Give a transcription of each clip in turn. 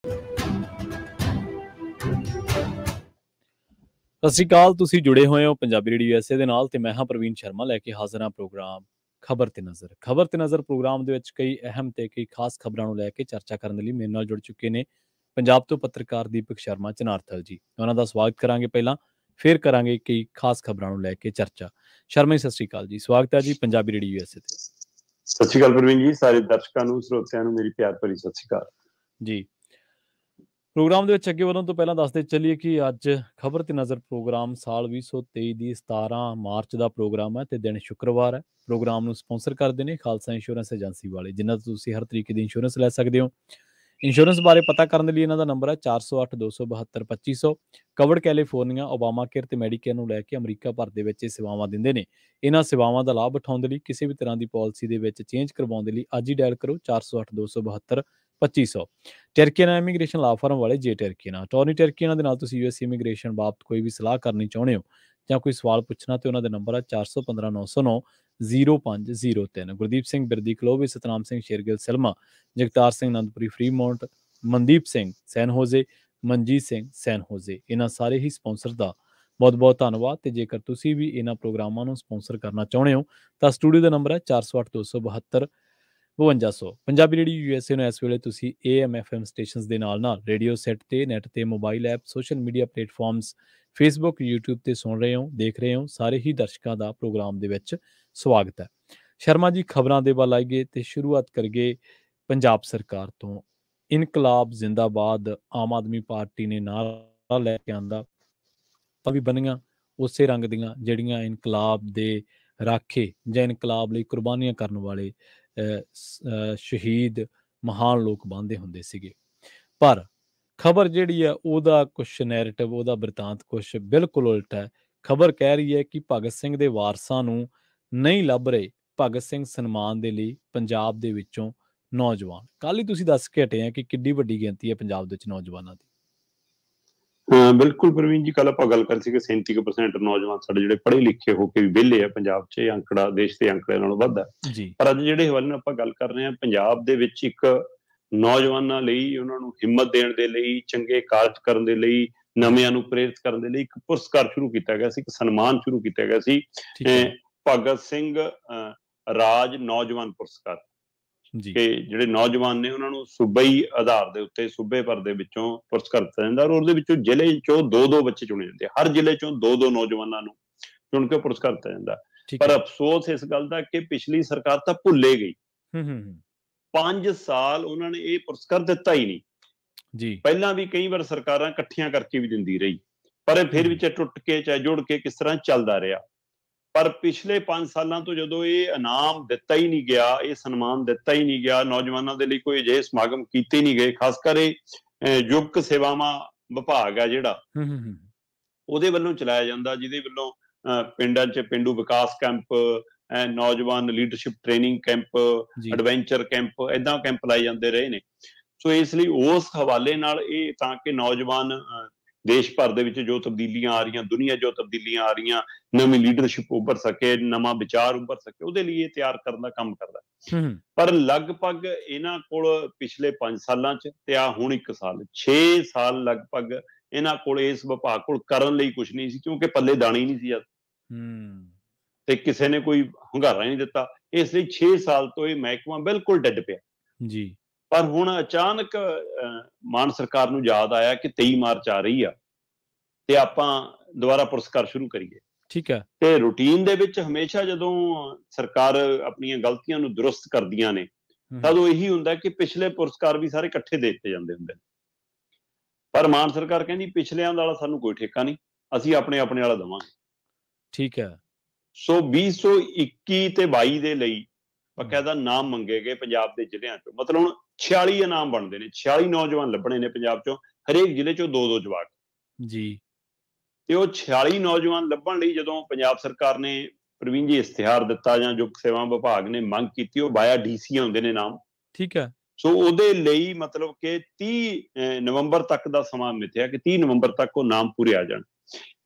ਸਤਿ ਸ਼੍ਰੀ ਅਕਾਲ। ਤੁਸੀਂ ਜੁੜੇ ਹੋਏ ਹੋ ਪੰਜਾਬੀ ਰੇਡੀਓ USA ਦੇ ਨਾਲ ਤੇ ਮੈਂ ਹਾਂ ਪ੍ਰਵੀਨ ਸ਼ਰਮਾ ਲੈ ਕੇ ਹਾਜ਼ਰ ਹਾਂ ਪ੍ਰੋਗਰਾਮ ਖਬਰ ਤੇ ਨਜ਼ਰ। ਖਬਰ ਤੇ ਨਜ਼ਰ ਪ੍ਰੋਗਰਾਮ ਦੇ ਵਿੱਚ ਕਈ ਅਹਿਮ ਤੇ ਕਈ ਖਾਸ ਖਬਰਾਂ ਨੂੰ ਲੈ ਕੇ ਚਰਚਾ ਕਰਨ ਦੇ ਲਈ ਮੇਰੇ ਨਾਲ ਜੁੜ ਚੁੱਕੇ ਨੇ ਪੰਜਾਬ ਤੋਂ ਪੱਤਰਕਾਰ ਦੀਪਕ ਸ਼ਰਮਾ ਚਨਾਰਥਲ ਜੀ। ਉਹਨਾਂ ਦਾ ਸਵਾਗਤ ਕਰਾਂਗੇ ਪਹਿਲਾਂ, ਫਿਰ ਕਰਾਂਗੇ ਕਈ ਖਾਸ ਖਬਰਾਂ ਨੂੰ ਲੈ ਕੇ ਚਰਚਾ। ਸ਼ਰਮਾ ਜੀ, ਸਤਿ ਸ਼੍ਰੀ ਅਕਾਲ ਜੀ, ਸਵਾਗਤ ਹੈ ਜੀ ਪੰਜਾਬੀ ਰੇਡੀਓ USA ਤੇ। ਸਤਿ ਸ਼੍ਰੀ ਅਕਾਲ ਪ੍ਰਵੀਨ ਜੀ, ਸਾਰੇ ਦਰਸ਼ਕਾਂ ਨੂੰ, ਸਰੋਤਿਆਂ ਨੂੰ ਮੇਰੀ ਪਿਆਰ ਭਰੀ ਸਤਿ ਸ਼੍ਰੀ ਅਕਾਲ ਜੀ। ਪ੍ਰੋਗਰਾਮ ਦੇ ਵਿੱਚ ਅੱਗੇ ਵਧਣ ਤੋਂ ਪਹਿਲਾਂ ਦੱਸਦੇ ਚੱਲੀਏ ਕਿ ਅੱਜ ਖਬਰ ਤੇ ਨਜ਼ਰ ਪ੍ਰੋਗਰਾਮ ਸਾਲ 2023 ਦੀ 17 ਮਾਰਚ ਦਾ ਪ੍ਰੋਗਰਾਮ ਹੈ ਤੇ ਦਿਨ ਸ਼ੁੱਕਰਵਾਰ ਹੈ। ਪ੍ਰੋਗਰਾਮ ਨੂੰ ਸਪਾਂਸਰ ਕਰਦੇ ਨੇ ਖਾਲਸਾ ਇੰਸ਼ੋਰੈਂਸ ਏਜੰਸੀ ਵਾਲੇ, ਜਿਨ੍ਹਾਂ ਤੋਂ ਤੁਸੀਂ ਹਰ ਤਰੀਕੇ ਦੀ ਇੰਸ਼ੋਰੈਂਸ ਲੈ ਸਕਦੇ ਹੋ। ਇੰਸ਼ੋਰੈਂਸ ਬਾਰੇ ਪਤਾ ਕਰਨ ਦੇ ਲਈ ਇਹਨਾਂ ਦਾ ਨੰਬਰ ਹੈ 408-272-2500। ਕਵਰਡ ਕੈਲੀਫੋਰਨੀਆ, ਓਬਾਮਾ ਕੇਅਰ ਤੇ ਮੈਡੀਕੇਅਰ ਨੂੰ ਲੈ ਕੇ ਅਮਰੀਕਾ ਭਰ ਦੇ ਵਿੱਚ ਇਹ ਸੇਵਾਵਾਂ ਦਿੰਦੇ ਨੇ। ਇਹਨਾਂ ਸੇਵਾਵਾਂ ਦਾ ਲਾਭ ਉਠਾਉਣ ਦੇ ਲਈ, ਕਿਸੇ ਵੀ ਤਰ੍ਹਾਂ ਦੀ ਪਾਲਿਸੀ ਦੇ ਵਿੱਚ ਚੇਂਜ ਕਰਵਾਉਣ ਦੇ ਲਈ ਅੱਜ ਹੀ ਡਾਇਲ ਕਰੋ 408-272-2500। ਟਰਕੀਆਨਾ ਇਮੀਗ੍ਰੇਸ਼ਨ ਲਾ ਫਰਮ ਵਾਲੇ ਜੇ ਟਰਕੀਆਨਾ ਅਟਾਰਨੀ ਟਰਕੀਆਨਾ ਦੇ ਨਾਲ ਤੁਸੀਂ US ਇਮੀਗ੍ਰੇਸ਼ਨ ਬਾਬਤ ਕੋਈ ਵੀ ਸਲਾਹ ਕਰਨੀ ਚਾਹੁੰਦੇ ਹੋ ਜਾਂ ਕੋਈ ਸਵਾਲ ਪੁੱਛਣਾ ਤੇ ਉਹਨਾਂ ਦਾ ਨੰਬਰ ਹੈ 4159090503। ਗੁਰਦੀਪ ਸਿੰਘ ਬਿਰਦੀ ਕਲੋਵੇ, ਸਤਨਾਮ ਸਿੰਘ ਸ਼ੇਰਗਿੱਲ ਸਿਲਮਾ, ਜਗਤਾਰ ਸਿੰਘ ਆਨੰਦਪੁਰੀ ਫਰੀਮੌਂਟ, ਮਨਦੀਪ ਸਿੰਘ ਸੈਨ ਹੋਜ਼ੇ, ਮਨਜੀਤ ਸਿੰਘ ਸੈਨ ਹੋਜ਼ੇ, ਇਹਨਾਂ ਸਾਰੇ ਹੀ ਸਪਾਂਸਰ ਦਾ ਬਹੁਤ ਬਹੁਤ ਧੰਨਵਾਦ। ਤੇ ਜੇਕਰ ਤੁਸੀਂ ਵੀ ਇਹਨਾਂ ਪ੍ਰੋਗਰਾਮਾਂ ਨੂੰ ਸਪਾਂਸਰ ਕਰਨਾ ਚਾਹੁੰਦੇ ਹੋ ਤਾਂ ਸਟੂਡੀਓ ਦਾ ਨੰਬਰ ਹੈ 4082725200। ਪੰਜਾਬੀ ਰੇਡੀਓ USA ਨੂੰ ਇਸ ਵੇਲੇ ਤੁਸੀਂ AM FM ਸਟੇਸ਼ਨਸ ਦੇ ਨਾਲ ਰੇਡੀਓ ਸੈੱਟ ਤੇ, ਨੈੱਟ ਤੇ, mobile app, social media platforms, Facebook, YouTube ਤੇ ਸੁਣ ਰਹੇ ਹੋ, ਦੇਖ ਰਹੇ ਹੋ। ਸਾਰੇ ਹੀ ਦਰਸ਼ਕਾਂ ਦਾ ਪ੍ਰੋਗਰਾਮ ਦੇ ਵਿੱਚ ਸਵਾਗਤ ਹੈ। ਸ਼ਰਮਾ ਜੀ, ਖਬਰਾਂ ਦੇ ਵੱਲ ਆਈਏ ਤੇ ਸ਼ੁਰੂਆਤ ਕਰੀਏ ਪੰਜਾਬ ਸਰਕਾਰ ਤੋਂ। ਇਨਕਲਾਬ ਜ਼ਿੰਦਾਬਾਦ ਆਮ ਆਦਮੀ ਪਾਰਟੀ ਨੇ ਨਾਰਾ ਲੈ ਕੇ ਆਂਦਾ, ਤਾਂ ਵੀ ਬਣੀਆਂ ਉਸੇ ਰੰਗ ਦੀਆਂ ਜਿਹੜੀਆਂ ਇਨਕਲਾਬ ਦੇ ਰਾਖੇ ਜਾਂ ਇਨਕਲਾਬ ਲਈ ਕੁਰਬਾਨੀਆਂ ਕਰਨ ਵਾਲੇ ਸ਼ਹੀਦ ਮਹਾਨ ਲੋਕ ਬੰਨ੍ਹਦੇ ਹੁੰਦੇ ਸੀਗੇ। ਪਰ ਖਬਰ ਜਿਹੜੀ ਹੈ ਉਹਦਾ ਕੁਛ ਨੈਰੇਟਿਵ, ਉਹਦਾ ਬਿਰਤਾਂਤ ਕੁਛ ਬਿਲਕੁਲ ਉਲਟ ਹੈ। ਖਬਰ ਕਹਿ ਰਹੀ ਹੈ ਕਿ ਭਗਤ ਸਿੰਘ ਦੇ ਵਾਰਸਾਂ ਨੂੰ ਨਹੀਂ ਲੱਭ ਰਹੇ ਭਗਤ ਸਿੰਘ ਸਨਮਾਨ ਦੇ ਲਈ ਪੰਜਾਬ ਦੇ ਵਿੱਚੋਂ ਨੌਜਵਾਨ। ਕੱਲ੍ਹ ਹੀ ਤੁਸੀਂ ਦੱਸ ਕੇ ਹਟੇ ਆ ਕਿ ਕਿੱਡੀ ਵੱਡੀ ਗਿਣਤੀ ਹੈ ਪੰਜਾਬ ਦੇ ਵਿੱਚ ਨੌਜਵਾਨਾਂ ਦੀ। ਬਿਲਕੁਲ ਪ੍ਰਵੀਨ ਜੀ, ਕੱਲ ਆਪਾਂ ਗੱਲ ਕਰ ਸੀ ਕਿ 37% ਨੌਜਵਾਨ ਸਾਡੇ ਜਿਹੜੇ ਪੜ੍ਹੇ ਲਿਖੇ ਹੋ ਕੇ ਵੀ ਵਿਹਲੇ ਆ ਪੰਜਾਬ 'ਚ। ਇਹ ਅੰਕੜਾ ਦੇਸ਼ ਦੇ ਅੰਕੜਿਆਂ ਨਾਲੋਂ ਵੱਧ ਹੈ। ਪਰ ਅੱਜ ਜਿਹੜੇ ਹਵਾਲੇ ਨਾਲ ਆਪਾਂ ਗੱਲ ਕਰ ਰਹੇ ਹਾਂ, ਪੰਜਾਬ ਦੇ ਵਿੱਚ ਇੱਕ ਨੌਜਵਾਨਾਂ ਲਈ, ਉਹਨਾਂ ਨੂੰ ਹਿੰਮਤ ਦੇਣ ਦੇ ਲਈ, ਚੰਗੇ ਕਾਰਜ ਕਰਨ ਦੇ ਲਈ, ਨਵਿਆਂ ਨੂੰ ਪ੍ਰੇਰਿਤ ਕਰਨ ਦੇ ਲਈ ਇੱਕ ਪੁਰਸਕਾਰ ਸ਼ੁਰੂ ਕੀਤਾ ਗਿਆ ਸੀ, ਇੱਕ ਸਨਮਾਨ ਸ਼ੁਰੂ ਕੀਤਾ ਗਿਆ ਸੀ, ਭਗਤ ਸਿੰਘ ਰਾਜ ਨੌਜਵਾਨ ਪੁਰਸਕਾਰ। ਕਿ ਜਿਹੜੇ ਨੌਜਵਾਨ ਨੇ ਉਹਨਾਂ ਨੂੰ ਸੂਬਾਈ ਆਧਾਰ ਦੇ ਉੱਤੇ, ਸੂਬੇ ਭਰ ਦੇ ਵਿੱਚੋਂ ਪੁਰਸਕਾਰ ਦਿੱਤਾ ਜਾਂਦਾ ਔਰ ਉਹਦੇ ਵਿੱਚੋਂ ਜ਼ਿਲ੍ਹੇ ਚੋਂ 2-2 ਬੱਚੇ ਚੁਣੇ ਜਾਂਦੇ। ਹਰ ਜ਼ਿਲ੍ਹੇ ਚੋਂ 2-2 ਨੌਜਵਾਨਾਂ ਨੂੰ ਚੁਣ ਕੇ ਪੁਰਸਕਾਰ ਦਿੱਤਾ ਜਾਂਦਾ। ਪਰ ਅਫਸੋਸ ਇਸ ਗੱਲ ਦਾ ਕਿ ਪਿਛਲੀ ਸਰਕਾਰ ਤਾਂ ਭੁੱਲੇ ਗਈ। 5 ਸਾਲ ਉਹਨਾਂ ਨੇ ਇਹ ਪੁਰਸਕਾਰ ਦਿੱਤਾ ਹੀ ਨਹੀਂ ਜੀ। ਪਹਿਲਾਂ ਵੀ ਕਈ ਵਾਰ ਸਰਕਾਰਾਂ ਇਕੱਠੀਆਂ ਕਰਕੇ ਵੀ ਦਿੰਦੀ ਰਹੀ, ਪਰ ਇਹ ਫਿਰ ਵਿੱਚ ਟੁੱਟ ਕੇ ਚਾਹੇ ਜੁੜ ਕੇ ਕਿਸ ਤਰ੍ਹਾਂ ਚੱਲਦਾ ਰਿਹਾ। ਪਰ ਪਿਛਲੇ 5 ਸਾਲਾਂ ਤੋਂ ਜਦੋਂ ਇਹ ਇਨਾਮ ਦਿੱਤਾ ਹੀ ਨਹੀਂ ਗਿਆ, ਇਹ ਸਨਮਾਨ ਦਿੱਤਾ ਹੀ ਨਹੀਂ ਗਿਆ, ਨੌਜਵਾਨਾਂ ਦੇ ਲਈ ਕੋਈ ਅਜਿਹੇ ਸਮਾਗਮ ਕੀਤੇ ਨਹੀਂ ਗਏ, ਖਾਸ ਕਰ ਇਹ ਯੁਵਕ ਸੇਵਾਵਾਂ ਵਿਭਾਗ ਆ ਜਿਹੜਾ, ਉਹਦੇ ਵੱਲੋਂ ਚਲਾਇਆ ਜਾਂਦਾ, ਜਿਹਦੇ ਵੱਲੋਂ ਪਿੰਡਾਂ 'ਚ ਪੇਂਡੂ ਵਿਕਾਸ ਕੈਂਪ, ਨੌਜਵਾਨ leadership training camp, adventure camp, ਏਦਾਂ ਕੈਂਪ ਲਾਏ ਜਾਂਦੇ ਰਹੇ ਨੇ। ਸੋ ਇਸ ਲਈ ਉਸ ਹਵਾਲੇ ਨਾਲ ਇਹ ਤਾਂ ਕਿ ਨੌਜਵਾਨ ਦੇਸ਼ ਭਰ ਦੇ ਵਿੱਚ ਜੋ ਤਬਦੀਲੀਆਂ ਆ ਰਹੀਆਂ, ਦੁਨੀਆ ਜੋ ਤਬਦੀਲੀਆਂ ਆ ਰਹੀਆਂ, ਨਵੀਂ ਲੀਡਰਸ਼ਿਪ ਉੱਭਰ ਸਕੇ, ਨਵਾਂ ਵਿਚਾਰ ਉੱਭਰ ਸਕੇ, ਉਹਦੇ ਲਈ ਇਹ ਤਿਆਰ ਕਰਨ ਦਾ ਕੰਮ ਕਰਦਾ। ਪਰ ਲਗਭਗ ਇਹਨਾਂ ਕੋਲ ਪਿਛਲੇ 5 ਸਾਲਾਂ 'ਚ ਤੇ ਆ ਹੁਣ 1 ਸਾਲ, 6 ਸਾਲ ਲਗਭਗ ਇਹਨਾਂ ਕੋਲ, ਇਸ ਵਿਭਾਗ ਕੋਲ ਕਰਨ ਲਈ ਕੁਛ ਨਹੀਂ ਸੀ, ਕਿਉਂਕਿ ਪੱਲੇ ਦਾਣੇ ਹੀ ਨਹੀਂ ਸੀ ਤੇ ਕਿਸੇ ਨੇ ਕੋਈ ਹੁੰਗਾਰਾ ਨਹੀਂ ਦਿੱਤਾ। ਇਸ ਲਈ 6 ਸਾਲ ਤੋਂ ਇਹ ਮਹਿਕਮਾ ਬਿਲਕੁਲ ਡੱਡ ਪਿਆ ਜੀ। ਪਰ ਹੁਣ ਅਚਾਨਕ ਮਾਨ ਸਰਕਾਰ ਨੂੰ ਯਾਦ ਆਇਆ ਕਿ 23 ਮਾਰਚ ਆ ਰਹੀ ਆ ਤੇ ਆਪਾਂ ਦੁਬਾਰਾ ਪੁਰਸਕਾਰ ਸ਼ੁਰੂ ਕਰੀਏ। ਠੀਕ ਹੈ। ਤੇ ਰੂਟੀਨ ਦੇ ਵਿੱਚ ਹਮੇਸ਼ਾ ਜਦੋਂ ਸਰਕਾਰ ਆਪਣੀਆਂ ਗਲਤੀਆਂ ਨੂੰ ਦੁਰਸਤ ਕਰਦੀਆਂ ਨੇ ਤਦ ਉਹ ਇਹੀ ਹੁੰਦਾ ਕਿ ਪਿਛਲੇ ਪੁਰਸਕਾਰ ਵੀ ਸਾਰੇ ਇਕੱਠੇ ਦੇ ਦਿੱਤੇ ਜਾਂਦੇ ਹੁੰਦੇ ਨੇ। ਪਰ ਮਾਨ ਸਰਕਾਰ ਕਹਿੰਦੀ ਪਿਛਲਿਆਂ ਵਾਲਾ ਸਾਨੂੰ ਕੋਈ ਠੇਕਾ ਨਹੀਂ, ਅਸੀਂ ਆਪਣੇ ਵਾਲਾ ਦੇਵਾਂਗੇ। ਠੀਕ ਹੈ। ਸੋ 2021 ਤੇ 22 ਦੇ ਲਈ ਬਕਾਇਦਾ ਨਾਮ ਮੰਗੇ ਗਏ ਪੰਜਾਬ ਦੇ ਜ਼ਿਲ੍ਹਿਆਂ ਚੋਂ। ਮਤਲਬ ਹੁਣ 46 ਇਨਾਮ ਬਣਦੇ ਨੇ, 46 ਨੌਜਵਾਨ ਲੱਭਣੇ ਨੇ ਪੰਜਾਬ ਚੋਂ, ਹਰੇਕ ਜ਼ਿਲ੍ਹੇ ਚੋਂ 2-2 ਜਵਾਕ ਜੀ। ਤੇ ਉਹ 46 ਨੌਜਵਾਨ ਲੱਭਣ ਲਈ ਜਦੋਂ ਪੰਜਾਬ ਸਰਕਾਰ ਨੇ ਪ੍ਰਵੀਨ ਜੀ ਇਸ਼ਤਿਹਾਰ ਦਿੱਤਾ ਜਾਂ ਯੁਵਕ ਸੇਵਾ ਵਿਭਾਗ ਨੇ ਮੰਗ ਕੀਤੀ, ਉਹ ਵਾਇਆ DC ਆਉਂਦੇ ਨੇ ਨਾਮ। ਠੀਕ ਹੈ। ਸੋ ਉਹਦੇ ਲਈ ਮਤਲਬ ਕਿ 30 ਨਵੰਬਰ ਤੱਕ ਦਾ ਸਮਾਂ ਮਿੱਥਿਆ ਕਿ 30 ਨਵੰਬਰ ਤੱਕ ਉਹ ਨਾਮ ਪੂਰੇ ਆ ਜਾਣ।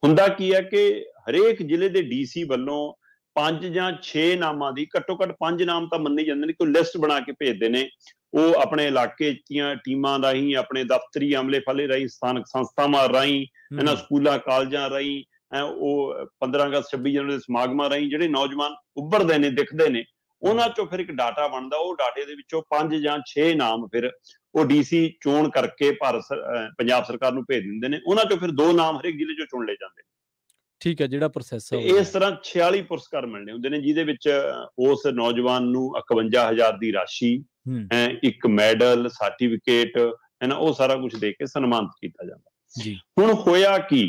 ਹੁੰਦਾ ਕੀ ਹੈ ਕਿ ਹਰੇਕ ਜ਼ਿਲ੍ਹੇ ਦੇ DC ਵੱਲੋਂ 5 ਜਾਂ 6 ਨਾਮਾਂ ਦੀ, ਘੱਟੋ ਘੱਟ 5 ਨਾਮ ਤਾਂ ਮੰਨੇ ਜਾਂਦੇ ਨੇ, ਕੋਈ ਲਿਸਟ ਬਣਾ ਕੇ ਭੇਜਦੇ ਨੇ। ਉਹ ਆਪਣੇ ਇਲਾਕੇ ਦੀਆਂ ਟੀਮਾਂ ਰਾਹੀਂ, ਆਪਣੇ ਦਫ਼ਤਰੀ ਅਮਲੇ ਫਲੇ ਰਾਹੀਂ, ਸਥਾਨਕ ਸੰਸਥਾਵਾਂ ਰਾਹੀਂ, ਇਹਨਾਂ ਸਕੂਲਾਂ ਕਾਲਜਾਂ ਰਾਹੀਂ, ਉਹ 15 ਅਗਸਤ 26 ਜਨਵਰੀ ਦੇ ਸਮਾਗਮਾਂ ਰਾਹੀਂ ਜਿਹੜੇ ਨੌਜਵਾਨ ਉੱਭਰਦੇ ਨੇ, ਦਿਖਦੇ ਨੇ, ਉਹਨਾਂ ਚੋਂ ਫਿਰ ਇੱਕ ਡਾਟਾ ਬਣਦਾ। ਉਹ ਡਾਟੇ ਦੇ ਵਿੱਚੋਂ 5 ਜਾਂ 6 ਨਾਮ ਫਿਰ ਉਹ DC ਚੋਣ ਕਰਕੇ ਪੰਜਾਬ ਸਰਕਾਰ ਨੂੰ ਭੇਜ ਦਿੰਦੇ ਨੇ। ਉਹਨਾਂ ਚੋਂ ਫਿਰ 2 ਨਾਮ ਹਰੇਕ ਜ਼ਿਲ੍ਹੇ ਚੋਂ ਚੁਣ ਲਏ ਜਾਂਦੇ ਨੇ। ਠੀਕ ਹੈ, ਜਿਹੜਾ ਪ੍ਰੋਸੈਸ ਹੈ ਇਸ ਤਰ੍ਹਾਂ 46 ਪੁਰਸਕਾਰ ਮਿਲਣੇ ਹੁੰਦੇ ਨੇ, ਜਿਹਦੇ ਵਿੱਚ ਉਸ ਨੌਜਵਾਨ ਨੂੰ 51,000 ਦੀ ਰਾਸ਼ੀ, ਇੱਕ ਮੈਡਲ, ਸਰਟੀਫਿਕੇਟ, ਉਹ ਸਾਰਾ ਕੁਝ ਦੇ ਕੇ ਸਨਮਾਨਿਤ ਕੀਤਾ ਜਾਂਦਾ। ਹੁਣ ਹੋਇਆ ਕੀ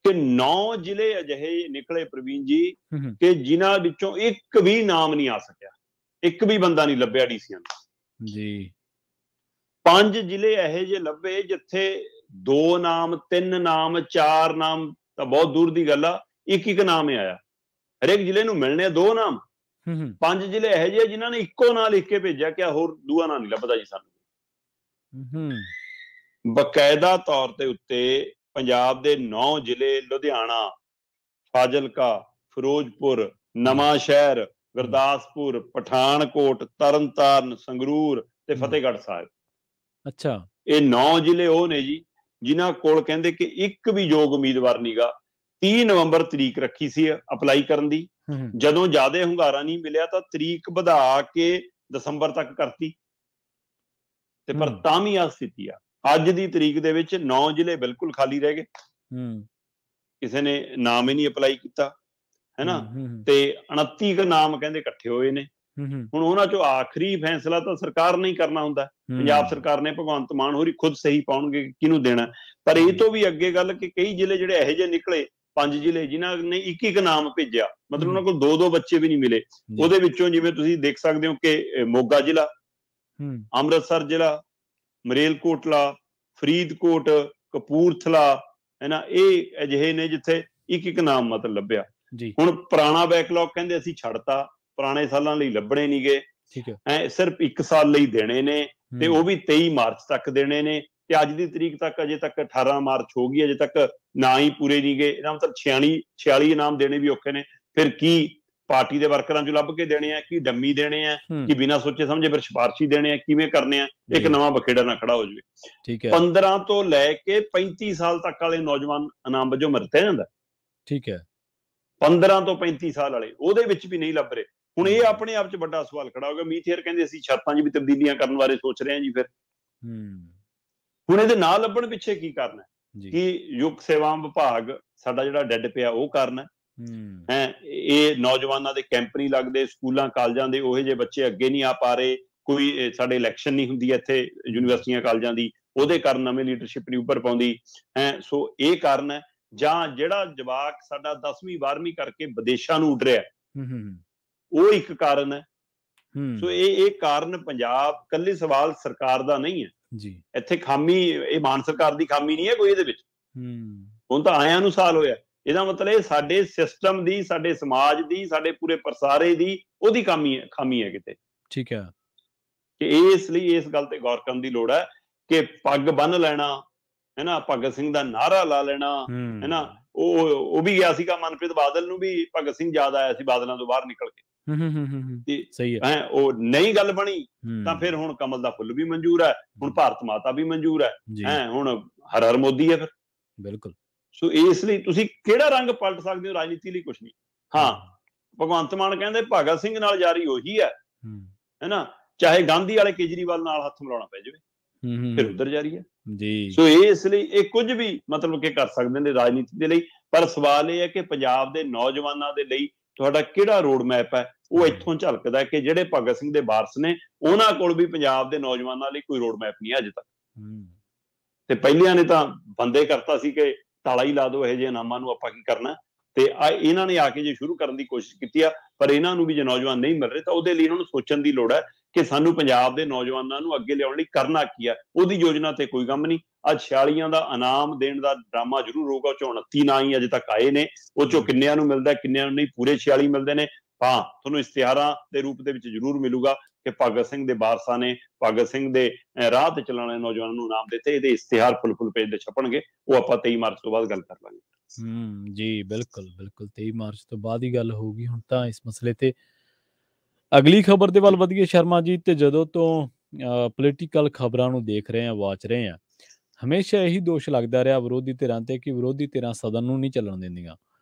ਕਿ 9 ਜ਼ਿਲ੍ਹੇ ਅਜਿਹੇ ਨਿਕਲੇ ਪ੍ਰਵੀਨ ਜੀ ਕਿ ਜਿਨ੍ਹਾਂ ਵਿੱਚੋਂ ਇੱਕ ਵੀ ਨਾਮ ਨਹੀਂ ਆ ਸਕਿਆ, ਇੱਕ ਵੀ ਬੰਦਾ ਨਹੀਂ ਲੱਭਿਆ ਡੀਸੀਆਂ ਨੂੰ ਜੀ। 5 ਜ਼ਿਲ੍ਹੇ ਇਹੋ ਜਿਹੇ ਲੱਭੇ ਜਿੱਥੇ 2 ਨਾਮ, 3 ਨਾਮ, 4 ਨਾਮ ਤਾਂ ਬਹੁਤ ਦੂਰ ਦੀ ਗੱਲ ਆ, ਇੱਕ ਨਾਮ ਹੀ ਆਇਆ। ਹਰੇਕ ਜ਼ਿਲ੍ਹੇ ਨੂੰ ਮਿਲਣੇ 2 ਨਾਮ। 5 ਜ਼ਿਲ੍ਹੇ ਇਹੋ ਜਿਹੇ ਜਿਨ੍ਹਾਂ ਨੇ ਇੱਕੋ ਨਾਂ ਲਿਖ ਕੇ ਭੇਜਿਆ ਕਿ ਹੋਰ ਦੂਆ ਨਾਂ ਨਹੀਂ ਲੱਭਦਾ ਜੀ ਸਾਨੂੰ। ਬਕਾਇਦਾ ਤੌਰ ਤੇ ਉੱਤੇ ਪੰਜਾਬ ਦੇ 9 ਜ਼ਿਲ੍ਹੇ ਲੁਧਿਆਣਾ, ਫਾਜ਼ਿਲਕਾ, ਫਿਰੋਜ਼ਪੁਰ, ਨਵਾਂ ਸ਼ਹਿਰ, ਗੁਰਦਾਸਪੁਰ, ਪਠਾਨਕੋਟ, ਤਰਨਤਾਰਨ, ਸੰਗਰੂਰ ਤੇ ਫਤਿਹਗੜ੍ਹ ਸਾਹਿਬ। ਅੱਛਾ, ਇਹ 9 ਜ਼ਿਲ੍ਹੇ ਉਹ ਨੇ ਜੀ ਜਿਨ੍ਹਾਂ ਕੋਲ ਕਹਿੰਦੇ ਕਿ ਇੱਕ ਵੀ ਯੋਗ ਉਮੀਦਵਾਰ ਨੀਗਾ। 30 ਨਵੰਬਰ ਤਰੀਕ ਰੱਖੀ ਸੀ ਅਪਲਾਈ ਕਰਨ ਦੀ। ਜਦੋਂ ਜ਼ਿਆਦਾ ਹੁੰਗਾਰਾ ਨਹੀਂ ਮਿਲਿਆ ਤਾਂ ਤਰੀਕ ਵਧਾ ਕੇ ਦਸੰਬਰ ਤੱਕ ਕਰਤੀ, ਤੇ ਪਰ ਤਾਂ ਵੀ ਆ ਸਥਿਤੀ ਆ। ਅੱਜ ਦੀ ਤਰੀਕ ਦੇ ਵਿੱਚ 9 ਜ਼ਿਲ੍ਹੇ ਬਿਲਕੁਲ ਖਾਲੀ ਰਹਿ ਗਏ, ਕਿਸੇ ਨੇ ਨਾਮ ਹੀ ਨਹੀਂ ਅਪਲਾਈ ਕੀਤਾ, ਹੈਨਾ। ਤੇ 29 ਕੁ ਨਾਮ ਕਹਿੰਦੇ ਇਕੱਠੇ ਹੋਏ ਨੇ। ਹੁਣ ਉਹਨਾਂ ਚੋਂ ਆਖਰੀ ਫੈਸਲਾ ਤਾਂ ਸਰਕਾਰ ਨੇ ਹੀ ਕਰਨਾ ਹੁੰਦਾ। ਪੰਜਾਬ ਸਰਕਾਰ ਨੇ, ਭਗਵੰਤ ਮਾਨ ਹੋਰੀ ਖੁਦ ਸਹੀ ਪਾਉਣਗੇ ਕਿਹਨੂੰ ਦੇਣਾ। ਪਰ ਇਹ ਤੋਂ ਵੀ ਅੱਗੇ ਗੱਲ ਕਿ ਕਈ ਜ਼ਿਲ੍ਹੇ ਜਿਹੜੇ ਇਹੋ ਜਿਹੇ ਨਿਕਲੇ, 5 ਜ਼ਿਲ੍ਹੇ ਜਿਨ੍ਹਾਂ ਨੇ ਇੱਕ ਨਾਮ ਭੇਜਿਆ, ਮਤਲਬ ਉਹਨਾਂ ਕੋਲ 2 ਬੱਚੇ ਵੀ ਨਹੀਂ ਮਿਲੇ। ਉਹਦੇ ਵਿੱਚੋਂ ਜਿਵੇਂ ਤੁਸੀਂ ਦੇਖ ਸਕਦੇ ਹੋ ਕਿ ਮੋਗਾ ਜ਼ਿਲ੍ਹਾ, ਅੰਮ੍ਰਿਤਸਰ ਜ਼ਿਲ੍ਹਾ, ਮਰੇਲਕੋਟਲਾ, ਫਰੀਦਕੋਟ, ਕਪੂਰਥਲਾ, ਹੈਨਾ, ਇਹ ਅਜਿਹੇ ਨੇ ਜਿੱਥੇ ਇੱਕ ਨਾਮ ਮਤਲਬ ਲੱਭਿਆ। ਹੁਣ ਪੁਰਾਣਾ ਬੈਕਲੌਗ ਕਹਿੰਦੇ ਅਸੀਂ ਛੱਡਤਾ, ਪੁਰਾਣੇ ਸਾਲਾਂ ਲਈ ਲੱਭਣੇ ਨਹੀਂ ਗਏ, ਸਿਰਫ 1 ਸਾਲ ਲਈ ਦੇਣੇ ਨੇ, ਤੇ ਉਹ ਵੀ 23 ਮਾਰਚ ਤੱਕ ਦੇਣੇ ਨੇ। ਤੇ ਅੱਜ ਦੀ ਤਰੀਕ ਤੱਕ ਅਜੇ ਤੱਕ 18 ਮਾਰਚ ਹੋ ਗਈ, ਅਜੇ ਤੱਕ ਨਾ ਹੀ ਪੂਰੇ ਨਹੀਂ ਗਏ। ਇਹਦਾ ਮਤਲਬ 46 ਇਨਾਮ ਦੇਣੇ ਵੀ ਔਖੇ ਨੇ। ਫਿਰ ਕੀ ਪਾਰਟੀ ਦੇ ਵਰਕਰਾਂ ਚੋਂ ਲੱਭ ਕੇ ਦੇਣੇ ਆ, ਕੀ ਡੰਮੀ ਦੇਣੇ ਆ, ਕਿ ਬਿਨਾਂ ਸੋਚੇ ਸਮਝੇ ਫਿਰ ਸਿਫਾਰਸ਼ੀ ਦੇਣੇ ਆ, ਕਿਵੇਂ ਕਰਨੇ ਆ? ਇੱਕ ਨਵਾਂ ਬਖੇੜਾ ਨਾ ਖੜਾ ਹੋ ਜਾਵੇ। 15 ਤੋਂ ਲੈ ਕੇ 35 ਸਾਲ ਤੱਕ ਵਾਲੇ ਨੌਜਵਾਨ ਇਨਾਮ ਵਜੋਂ ਵਰਤਿਆ ਜਾਂਦਾ। ਠੀਕ ਹੈ, 15 ਤੋਂ 35 ਸਾਲ ਵਾਲੇ ਉਹਦੇ ਵਿੱਚ ਵੀ ਨਹੀਂ ਲੱਭ ਰਹੇ। ਹੁਣ ਇਹ ਆਪਣੇ ਆਪ 'ਚ ਵੱਡਾ ਸਵਾਲ ਖੜਾ ਹੋ ਗਿਆ। ਮੀਥੇਰ ਕਹਿੰਦੇ ਅਸੀਂ ਸ਼ਰਤਾਂ 'ਚ ਵੀ ਤਬਦੀਲੀਆਂ ਕਰਨ ਬਾਰੇ ਸੋਚ ਰਹੇ ਹਾਂ ਜੀ। ਫਿਰ ਹੁਣ ਇਹਦੇ ਨਾਲ ਲੱਭਣ ਪਿੱਛੇ ਕੀ ਕਰਨਾ? ਕਿ ਯੁੱਗ ਸੇਵਾ ਵਿਭਾਗ ਸਾਡਾ ਜਿਹੜਾ ਡੈਡ ਪਿਆ ਉਹ ਕਰਨਾ ਹੈ। ਇਹ ਨੌਜਵਾਨਾਂ ਦੇ ਕੈਂਪ ਨਹੀਂ ਲੱਗਦੇ, ਸਕੂਲਾਂ ਕਾਲਜਾਂ ਦੇ ਉਹੋ ਜਿਹੇ ਬੱਚੇ ਅੱਗੇ ਨਹੀਂ ਆ ਪਾ ਰਹੇ, ਕੋਈ ਸਾਡੇ ਇਲੈਕਸ਼ਨ ਨਹੀਂ ਹੁੰਦੀ ਇੱਥੇ ਯੂਨੀਵਰਸਿਟੀਆਂ ਕਾਲਜਾਂ ਦੀ, ਉਹਦੇ ਕਾਰਨ ਨਵੀਂ ਲੀਡਰਸ਼ਿਪ ਨਹੀਂ ਉੱਭਰ ਪਾਉਂਦੀ ਹੈ। ਸੋ ਇਹ ਕਾਰਨ ਹੈ। ਜਾਂ ਜਿਹੜਾ ਜਵਾਕ ਸਾਡਾ 10ਵੀਂ 12ਵੀਂ ਕਰਕੇ ਵਿਦੇਸ਼ਾਂ ਨੂੰ ਉੱਡ ਰਿਹਾ, ਉਹ ਇੱਕ ਕਾਰਨ ਹੈ। ਸੋ ਇਹ ਕਾਰਨ ਪੰਜਾਬ ਕੱਲੀ ਸਵਾਲ ਸਰਕਾਰ ਦਾ ਨਹੀਂ ਹੈ ਜੀ। ਇੱਥੇ ਖਾਮੀ ਇਹ ਮਾਨ ਸਰਕਾਰ ਦੀ ਖਾਮੀ ਨਹੀਂ ਹੈ ਕੋਈ ਇਹਦੇ ਵਿੱਚ। ਹੁਣ ਤਾਂ ਆਇਆਂ ਨੂੰ ਸਾਲ ਹੋਇਆ। ਇਹਦਾ ਮਤਲਬ ਇਹ ਸਾਡੇ ਸਿਸਟਮ ਦੀ, ਸਾਡੇ ਸਮਾਜ ਦੀ, ਸਾਡੇ ਪੂਰੇ ਪ੍ਰਸਾਰੇ ਦੀ ਉਹਦੀ ਖਾਮੀ ਹੈ ਕਿਤੇ। ਠੀਕ ਹੈ, ਕਿ ਇਸ ਲਈ ਇਸ ਗੱਲ ਤੇ ਗੌਰ ਕਰਨ ਦੀ ਲੋੜ ਹੈ ਕਿ ਪੱਗ ਬੰਨ ਲੈਣਾ, ਹੈਨਾ, ਭਗਤ ਸਿੰਘ ਦਾ ਨਾਅਰਾ ਲਾ ਲੈਣਾ, ਹੈਨਾ, ਉਹ ਵੀ ਗਿਆ ਸੀਗਾ। ਮਨਪ੍ਰੀਤ ਬਾਦਲ ਨੂੰ ਵੀ ਭਗਤ ਸਿੰਘ ਯਾਦ ਆਇਆ ਸੀ ਬਾਦਲਾਂ ਤੋਂ ਬਾਹਰ ਨਿਕਲ ਕੇ। ਸਹੀ ਹੈ, ਉਹ ਨਹੀਂ ਗੱਲ ਬਣੀ ਤਾਂ ਫਿਰ ਹੁਣ ਕਮਲ ਦਾ ਫੁੱਲ ਵੀ ਮਨਜ਼ੂਰ ਹੈ, ਹੁਣ ਭਾਰਤ ਮਾਤਾ ਵੀ ਮਨਜ਼ੂਰ ਹੈ, ਹੁਣ ਹਰ ਹਰ ਮੋਦੀ ਹੈ ਫਿਰ। ਬਿਲਕੁਲ। ਸੋ ਇਸ ਲਈ ਤੁਸੀਂ ਕਿਹੜਾ ਰੰਗ ਪਲਟ ਸਕਦੇ ਹੋ ਰਾਜਨੀਤੀ ਲਈ? ਕੁਛ ਨਹੀਂ। ਹਾਂ, ਭਗਵੰਤ ਮਾਨ ਕਹਿੰਦੇ ਭਗਤ ਸਿੰਘ ਨਾਲ ਜਾਰੀ ਉਹੀ ਹੈ, ਹੈਨਾ, ਚਾਹੇ ਗਾਂਧੀ ਵਾਲੇ ਕੇਜਰੀਵਾਲ ਨਾਲ ਹੱਥ ਮਿਲਾਉਣਾ ਪੈ ਜਾਵੇ, ਫਿਰ ਉਧਰ ਜਾਰੀ ਹੈ ਜੀ। ਸੋ ਇਸ ਲਈ ਇਹ ਕੁਝ ਵੀ ਮਤਲਬ ਕਿ ਕਰ ਸਕਦੇ ਨੇ ਰਾਜਨੀਤੀ ਦੇ ਲਈ। ਪਰ ਸਵਾਲ ਇਹ ਹੈ ਕਿ ਪੰਜਾਬ ਦੇ ਨੌਜਵਾਨਾਂ ਦੇ ਲਈ ਤੁਹਾਡਾ ਕਿਹੜਾ ਰੋਡ ਮੈਪ ਹੈ? ਉਹ ਇੱਥੋਂ ਝਲਕਦਾ ਕਿ ਜਿਹੜੇ ਭਗਤ ਸਿੰਘ ਦੇ ਵਾਰਸ ਨੇ ਉਹਨਾਂ ਕੋਲ ਵੀ ਪੰਜਾਬ ਦੇ ਨੌਜਵਾਨਾਂ ਲਈ ਕੋਈ ਰੋਡ ਮੈਪ ਨਹੀਂ ਅਜੇ ਤੱਕ। ਤੇ ਪਹਿਲਿਆਂ ਨੇ ਤਾਂ ਬੰਦੇ ਕਰਤਾ ਸੀ ਕਿ ਤਾਲਾ ਹੀ ਲਾ ਦਿਓ ਇਹੋ ਜਿਹੇ ਨਾਮਾਂ ਨੂੰ, ਆਪਾਂ ਕੀ ਕਰਨਾ। ਤੇ ਇਹਨਾਂ ਨੇ ਆ ਕੇ ਜੇ ਸ਼ੁਰੂ ਕਰਨ ਦੀ ਕੋਸ਼ਿਸ਼ ਕੀਤੀ ਆ, ਪਰ ਇਹਨਾਂ ਨੂੰ ਵੀ ਜੇ ਨੌਜਵਾਨ ਨਹੀਂ ਮਿਲ ਰਹੇ ਤਾਂ ਉਹਦੇ ਲਈ ਇਹਨਾਂ ਨੂੰ ਸੋਚਣ ਦੀ ਲੋੜ ਹੈ ਕਿ ਸਾਨੂੰ ਪੰਜਾਬ ਦੇ ਨੌਜਵਾਨਾਂ ਨੂੰ ਅੱਗੇ ਲਿਆਉਣ ਲਈ ਕਰਨਾ ਕੀ ਆ। ਉਹਦੀ ਯੋਜਨਾ ਤੇ ਕੋਈ ਕੰਮ ਨਹੀਂ। ਅੱਜ 46 ਦਾ ਇਨਾਮ ਦੇਣ ਦਾ ਡਰਾਮਾ ਜ਼ਰੂਰ ਹੋਊਗਾ। 34 ਨਾਂ ਹੀ ਅਜੇ ਤੱਕ ਆਏ ਨੇ, ਉਹ ਚੋਂ ਕਿੰਨਿਆਂ ਨੂੰ ਮਿਲਦਾ, ਕਿੰਨਿਆਂ ਨੂੰ ਨਹੀਂ। ਪੂਰੇ 46 ਮਿਲਦੇ ਨੇ। ਹਾਂ, ਤੁਹਾਨੂੰ ਇਸ਼ਤਿਹਾਰਾਂ ਦੇ ਰੂਪ ਦੇ ਵਿੱਚ ਜ਼ਰੂਰ ਮਿਲੂਗਾ ਕਿ ਭਗਤ ਸਿੰਘ ਦੇ ਵਾਰਸਾਂ ਨੇ, ਭਗਤ ਸਿੰਘ ਦੇ ਰਾਹ ਤੇ ਚੱਲਣ ਵਾਲੇ ਨੌਜਵਾਨਾਂ ਨੂੰ ਇਨਾਮ ਦਿੱਤੇ। ਇਹਦੇ ਇਸ਼ਤਿਹਾਰ ਫੁੱਲ ਪੇਜ ਦੇ ਛਪਣਗੇ। ਉਹ ਆਪਾਂ 23 ਮਾਰਚ ਤੋਂ ਬਾਅਦ ਗੱਲ ਕਰ ਲਾਂਗੇ। ਜੀ ਬਿਲਕੁਲ ਬਿਲਕੁਲ, 23 ਮਾਰਚ ਤੋਂ ਬਾਅਦ ਹੀ ਗੱਲ ਹੋਊਗੀ। ਹੁਣ ਤਾਂ ਇਸ ਮਸਲੇ ਤੇ ਅਗਲੀ ਖਬਰ ਦੇ ਵੱਲ ਵਧੀਏ ਸ਼ਰਮਾ ਜੀ। ਤੇ ਜਦੋਂ ਤੋਂ ਪੋਲੀਟੀਕਲ ਖਬਰਾਂ ਨੂੰ ਦੇਖ ਰਹੇ ਹਾਂ, ਵਾਚ ਰਹੇ ਹਾਂ, ਹਮੇਸ਼ਾ ਇਹੀ ਦੋਸ਼ ਲੱਗਦਾ ਰਿਹਾ ਵਿਰੋਧੀ ਧਿਰਾਂ ਤੇ ਕਿ ਵਿਰੋਧੀ ਧਿਰਾਂ ਸਦਨ ਨੂੰ ਨਹੀਂ ਚੱਲਣ ਦਿੰਦੀਆਂ,